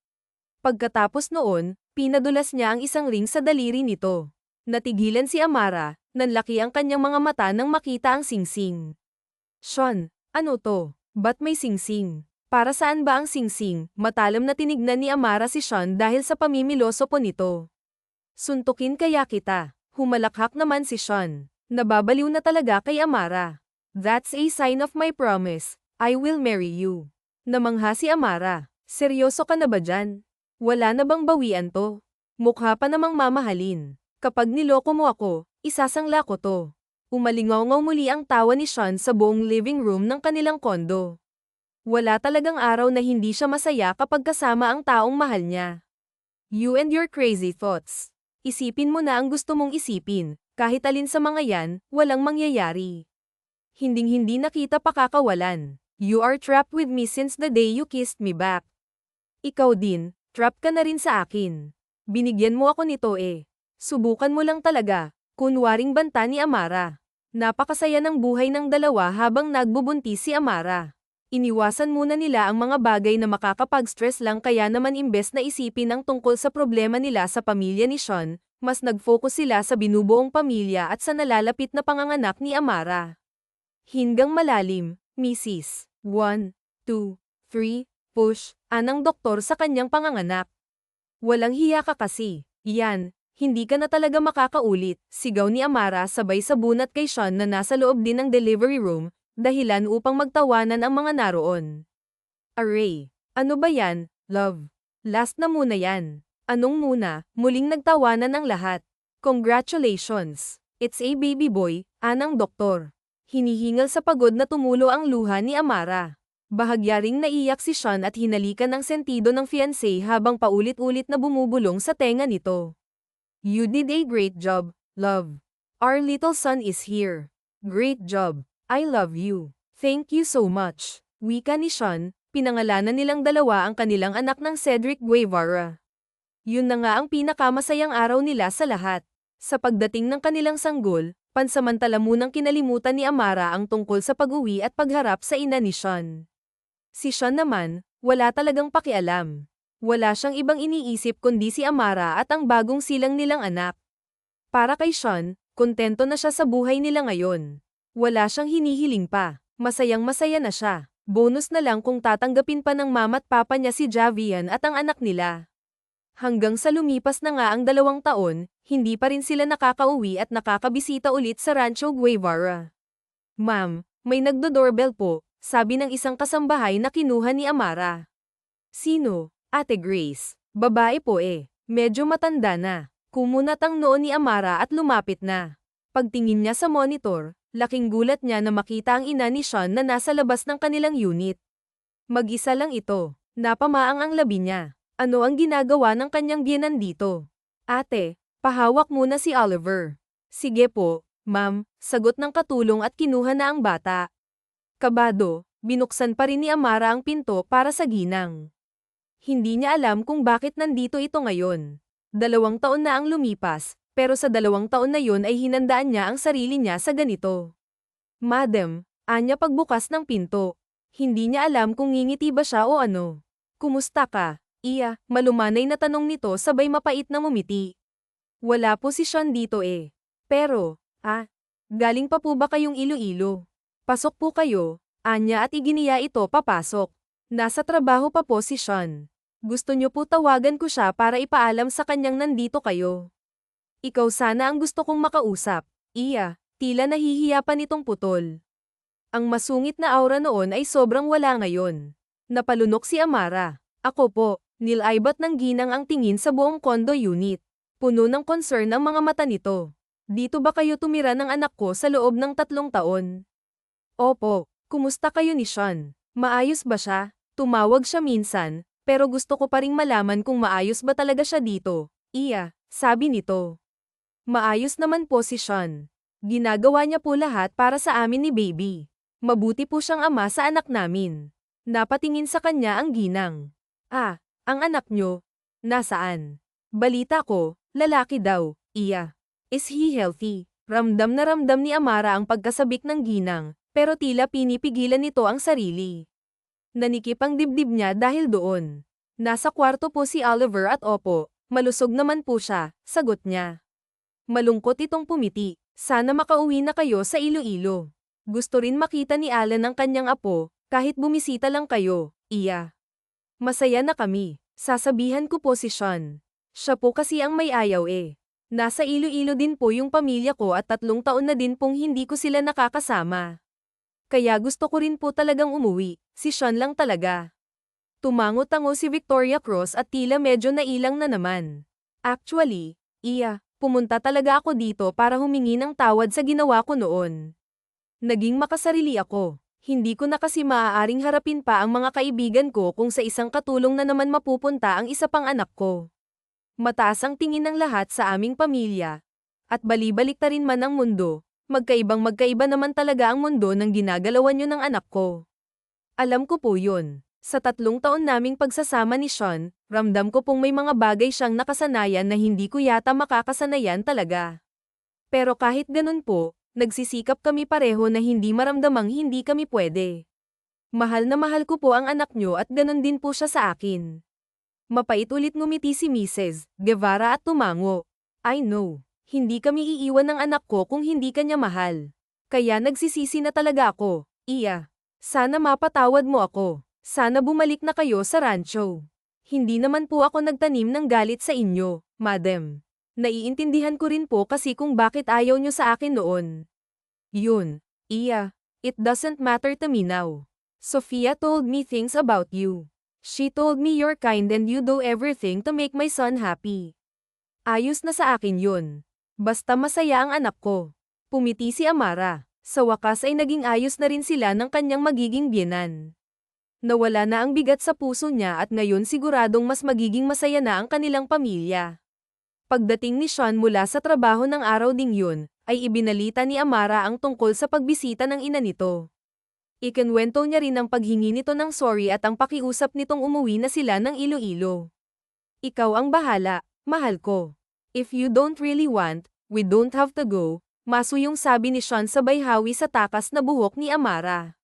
Pagkatapos noon, pinadulas niya ang isang ring sa daliri nito. Natigilan si Amara, nanlaki ang kanyang mga mata nang makita ang singsing. Sean, ano to? Ba't may singsing? Para saan ba ang singsing? Matalam na tinignan ni Amara si Sean dahil sa pamimiloso po nito. Suntukin kaya kita. Humalakhak naman si Sean. Nababaliw na talaga kay Amara. That's a sign of my promise. I will marry you. Namangha si Amara. Seryoso ka na ba dyan? Wala na bang bawian to? Mukha pa namang mamahalin. Kapag niloko mo ako, isasangla ko to. Umalingaw-ngaw muli ang tawa ni Sean sa buong living room ng kanilang kondo. Wala talagang araw na hindi siya masaya kapag kasama ang taong mahal niya. You and your crazy thoughts. Isipin mo na ang gusto mong isipin, kahit alin sa mga yan, walang mangyayari. Hinding-hindi na kita pakakawalan. You are trapped with me since the day you kissed me back. Ikaw din, trap ka na rin sa akin. Binigyan mo ako nito eh. Subukan mo lang talaga, kunwaring banta ni Amara. Napakasaya ng buhay ng dalawa habang nagbubuntis si Amara. Iniwasan muna nila ang mga bagay na makakapag-stress lang kaya naman imbes na isipin ang tungkol sa problema nila sa pamilya ni Sean, mas nag-focus sila sa binubuong pamilya at sa nalalapit na panganganak ni Amara. Hinggang malalim, Mrs. 1, 2, 3, push, anang doktor sa kanyang panganganak. Walang hiya ka kasi. Yan, hindi ka na talaga makakaulit, sigaw ni Amara sabay sabunat kay Sean na nasa loob din ng delivery room, dahilan upang magtawanan ang mga naroon. Aray, ano ba yan, love? Last na muna yan. Anong muna? Muling nagtawanan ang lahat. Congratulations. It's a baby boy, anang doktor. Hinihingal sa pagod na tumulo ang luha ni Amara. Bahagya ring naiyak si Sean at hinalikan ang sentido ng fiancé habang paulit-ulit na bumubulong sa tenga nito. You did a great job, love. Our little son is here. Great job. I love you. Thank you so much. Wika ni Sean, pinangalanan nilang dalawa ang kanilang anak ng Cedric Guevara. Yun na nga ang pinakamasayang araw nila sa lahat. Sa pagdating ng kanilang sanggol, pansamantala munang kinalimutan ni Amara ang tungkol sa pag-uwi at pagharap sa ina ni Sean. Si Sean naman, wala talagang pakialam. Wala siyang ibang iniisip kundi si Amara at ang bagong silang nilang anak. Para kay Sean, kontento na siya sa buhay nila ngayon. Wala siyang hinihiling pa, masayang-masaya na siya. Bonus na lang kung tatanggapin pa ng mama't papa niya si Javian at ang anak nila. Hanggang sa lumipas na nga ang 2 taon, hindi pa rin sila nakakauwi at nakakabisita ulit sa Rancho Guevara. Ma'am, may nagdo-doorbell po, sabi ng isang kasambahay na kinuha ni Amara. Sino? Ate Grace. Babae po eh. Medyo matanda na. Kumunat ang noo ni Amara at lumapit na. Pagtingin niya sa monitor, laking gulat niya na makita ang ina ni Sean na nasa labas ng kanilang unit. Mag-isa lang ito. Napamaang ang labi niya. Ano ang ginagawa ng kanyang biyenan dito? Ate, pahawak muna si Oliver. Sige po, ma'am, sagot ng katulong at kinuha na ang bata. Kabado, binuksan pa rin ni Amara ang pinto para sa ginang. Hindi niya alam kung bakit nandito ito ngayon. 2 taon na ang lumipas, pero sa 2 taon na yun ay hinandaan niya ang sarili niya sa ganito. Madam, anya pagbukas ng pinto. Hindi niya alam kung ngingiti ba siya o ano. Kumusta ka? Iya, malumanay na tanong nito sabay mapait na ngumiti. Wala po si Sean dito eh. Pero, galing pa po ba kayong Iloilo? Pasok po kayo, anya at iginiya ito papasok. Nasa trabaho pa po si Sean. Gusto niyo po tawagan ko siya para ipaalam sa kanyang nandito kayo. Ikaw sana ang gusto kong makausap. Iya, tila nahihiya pa nitong putol. Ang masungit na aura noon ay sobrang wala ngayon. Napalunok si Amara. Ako po, nilaibat ng ginang ang tingin sa buong condo unit. Puno ng concern ang mga mata nito. Dito ba kayo tumira ng anak ko sa loob ng 3 taon? Opo, kumusta kayo ni Sean? Maayos ba siya? Tumawag siya minsan, pero gusto ko pa ring malaman kung maayos ba talaga siya dito. Iya, sabi nito. Maayos naman po si Sean. Ginagawa niya po lahat para sa amin ni baby. Mabuti po siyang ama sa anak namin. Napatingin sa kanya ang ginang. Ang anak niyo? Nasaan? Balita ko, lalaki daw. Iya. Is he healthy? Ramdam na ramdam ni Amara ang pagkasabik ng ginang, pero tila pinipigilan nito ang sarili. Nanikip ang dibdib niya dahil doon. Nasa kwarto po si Oliver at opo, malusog naman po siya, sagot niya. Malungkot itong pumiti. Sana makauwi na kayo sa Iloilo. Gusto rin makita ni Alan ang kanyang apo, kahit bumisita lang kayo. Iya. Masaya na kami. Sasabihan ko po si Sean. Siya po kasi ang may ayaw eh. Nasa Iloilo din po yung pamilya ko at 3 taon na din pong hindi ko sila nakakasama. Kaya gusto ko rin po talagang umuwi, si Sean lang talaga. Tumango-tango si Victoria Cross at tila medyo nailang na naman. Actually, iya, pumunta talaga ako dito para humingi ng tawad sa ginawa ko noon. Naging makasarili ako. Hindi ko na kasi maaaring harapin pa ang mga kaibigan ko kung sa isang katulong na naman mapupunta ang isa pang anak ko. Mataas ang tingin ng lahat sa aming pamilya. At balibalik ta rin man ang mundo. Magkaibang-magkaiba naman talaga ang mundo ng ginagalawan nyo ng anak ko. Alam ko po yun. Sa 3 taon naming pagsasama ni Sean, ramdam ko pong may mga bagay siyang nakasanayan na hindi ko yata makakasanayan talaga. Pero kahit ganun po, nagsisikap kami pareho na hindi maramdamang hindi kami pwede. Mahal na mahal ko po ang anak nyo at ganun din po siya sa akin. Mapait ulit ngumiti si Mrs. Guevara at tumango. I know. Hindi kami iiwan ng anak ko kung hindi kanya mahal. Kaya nagsisisi na talaga ako. Iya. Sana mapatawad mo ako. Sana bumalik na kayo sa rancho. Hindi naman po ako nagtanim ng galit sa inyo, madam. Naiintindihan ko rin po kasi kung bakit ayaw nyo sa akin noon. Yun. Iya. It doesn't matter to me now. Sophia told me things about you. She told me you're kind and you do everything to make my son happy. Ayos na sa akin yun. Basta masaya ang anak ko. Pumiti si Amara. Sa wakas ay naging ayos na rin sila ng kanyang magiging biyenan. Nawala na ang bigat sa puso niya at ngayon siguradong mas magiging masaya na ang kanilang pamilya. Pagdating ni Sean mula sa trabaho ng araw ding yun, ay ibinalita ni Amara ang tungkol sa pagbisita ng ina nito. Ikinwento niya rin ang paghingi nito ng sorry at ang pakiusap nitong umuwi na sila ng Iloilo. Ikaw ang bahala, mahal ko. If you don't really want, we don't have to go, masuyong sabi ni Sean sabay hawi sa takas na buhok ni Amara.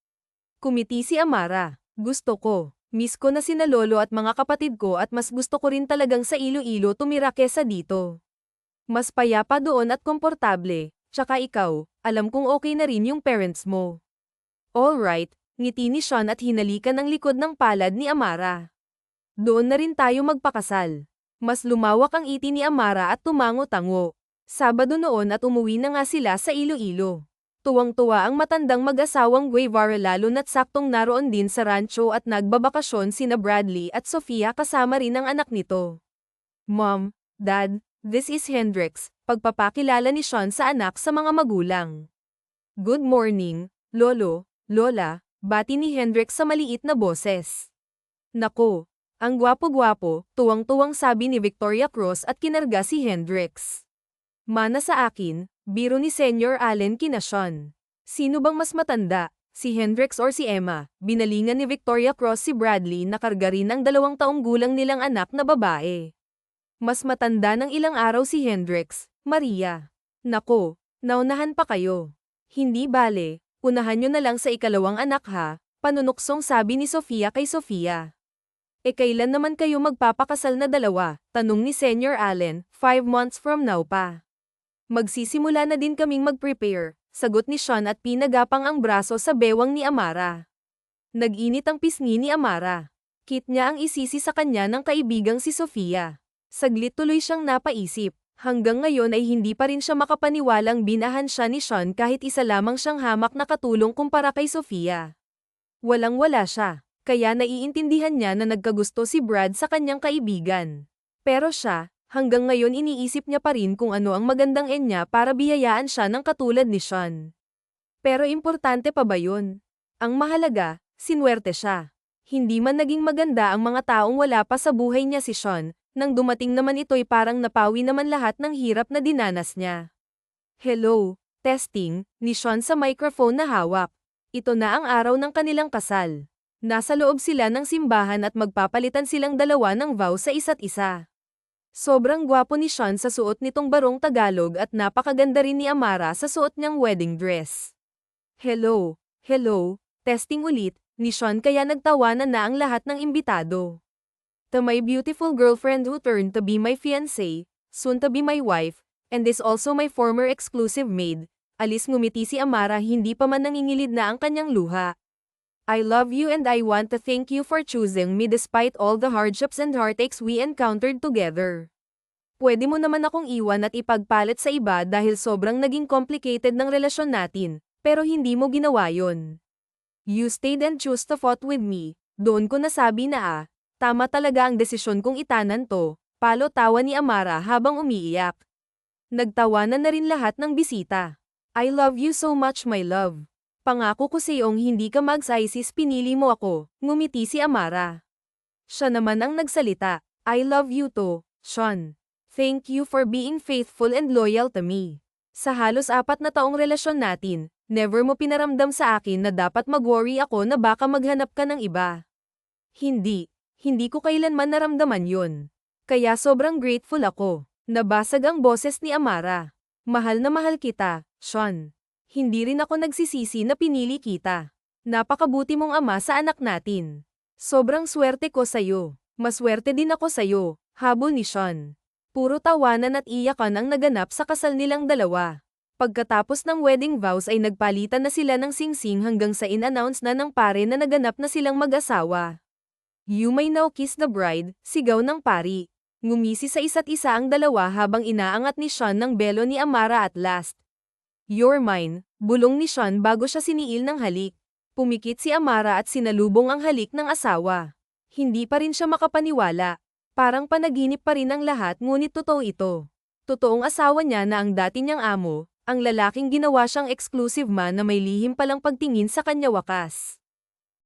Kumiti si Amara. Gusto ko. Miss ko na sina lolo at mga kapatid ko at mas gusto ko rin talagang sa Iloilo tumira kesa dito. Mas payapa doon at komportable, tsaka ikaw, alam kong okay na rin yung parents mo. Alright, Ngiti ni Sean at hinalikan ang likod ng palad ni Amara. Doon na rin tayo magpakasal. Mas lumawak ang iti ni Amara at tumango-tango. Sabado noon at umuwi na nga sila sa Iloilo. Tuwang-tuwa ang matandang mag-asawang Guevara lalo na't saktong naroon din sa rancho at nagbabakasyon sina Bradley at Sofia kasama rin ang anak nito. Mom, Dad, this is Hendrix, pagpapakilala ni Sean sa anak sa mga magulang. Good morning, Lolo, Lola, bati ni Hendrix sa maliit na boses. Nako, ang gwapo-gwapo, tuwang-tuwang sabi ni Victoria Cruz at kinarga si Hendrix. Mana sa akin, biro ni Senior Allen kina Sean. Sino bang mas matanda, si Hendrix or si Emma? Binalingan ni Victoria Cruz si Bradley na karga rin ang 2 taong gulang nilang anak na babae. Mas matanda ng ilang araw si Hendrix, Maria. Nako, naunahan pa kayo. Hindi bale, unahan nyo na lang sa ikalawang anak ha, panunuksong sabi ni Sofia kay Sofia. E kailan naman kayo magpapakasal na dalawa? Tanong ni Senior Allen, 5 months from now pa. Magsisimula na din kaming mag-prepare, sagot ni Sean at pinagapang ang braso sa bewang ni Amara. Nag-init ang pisngi ni Amara. Kit niya ang isisi sa kanya ng kaibigang si Sofia. Saglit tuloy siyang napaisip. Hanggang ngayon ay hindi pa rin siya makapaniwalang binahan siya ni Sean kahit isa lamang siyang hamak na katulong kumpara kay Sofia. Walang-wala siya. Kaya naiintindihan niya na nagkagusto si Brad sa kanyang kaibigan. Pero siya, hanggang ngayon iniisip niya pa rin kung ano ang magandang niya para biyayaan siya ng katulad ni Sean. Pero importante pa ba yun? Ang mahalaga, sinuwerte siya. Hindi man naging maganda ang mga taong wala pa sa buhay niya si Sean, nang dumating naman ito'y parang napawi naman lahat ng hirap na dinanas niya. Hello, testing, ni Sean sa microphone na hawak. Ito na ang araw ng kanilang kasal. Nasa loob sila ng simbahan at magpapalitan silang dalawa ng vow sa isa't isa. Sobrang gwapo ni Sean sa suot nitong barong Tagalog at napakaganda rin ni Amara sa suot niyang wedding dress. Hello, testing ulit, ni Sean kaya nagtawanan na ang lahat ng imbitado. To my beautiful girlfriend who turned to be my fiancé, soon to be my wife, and is also my former exclusive maid, alis ngumiti si Amara hindi pa man nangingilid na ang kanyang luha. I love you and I want to thank you for choosing me despite all the hardships and heartaches we encountered together. Pwede mo naman akong iwan at ipagpalit sa iba dahil sobrang naging complicated ng relasyon natin, pero hindi mo ginawa yon. You stayed and chose to fought with me. Doon ko nasabi na tama talaga ang desisyon kong itanan to, palo tawa ni Amara habang umiiyak. Nagtawanan na rin lahat ng bisita. I love you so much my love. Pangako ko sa'yong hindi ka mag-ISIS pinili mo ako, ngumiti si Amara. Siya naman ang nagsalita, I love you to, Sean. Thank you for being faithful and loyal to me. Sa halos 4 na taong relasyon natin, never mo pinaramdam sa akin na dapat mag-worry ako na baka maghanap ka ng iba. Hindi ko kailanman naramdaman yun. Kaya sobrang grateful ako. Nabasag ang boses ni Amara. Mahal na mahal kita, Sean. Hindi rin ako nagsisisi na pinili kita. Napakabuti mong ama sa anak natin. Sobrang swerte ko sa'yo. Maswerte din ako sa'yo, habol ni Sean. Puro tawanan at iyakan ang naganap sa kasal nilang dalawa. Pagkatapos ng wedding vows ay nagpalitan na sila ng singsing hanggang sa in-announce na ng pare na naganap na silang mag-asawa. You may now kiss the bride, sigaw ng pari. Ngumisi sa isa't isa ang dalawa habang inaangat ni Sean ng belo ni Amara at last. You're mine, bulong ni Sean bago siya siniil ng halik. Pumikit si Amara at sinalubong ang halik ng asawa. Hindi pa rin siya makapaniwala. Parang panaginip pa rin ang lahat ngunit totoo ito. Totoong asawa niya na ang dati niyang amo, ang lalaking ginawa siyang exclusive man na may lihim palang pagtingin sa kanya wakas.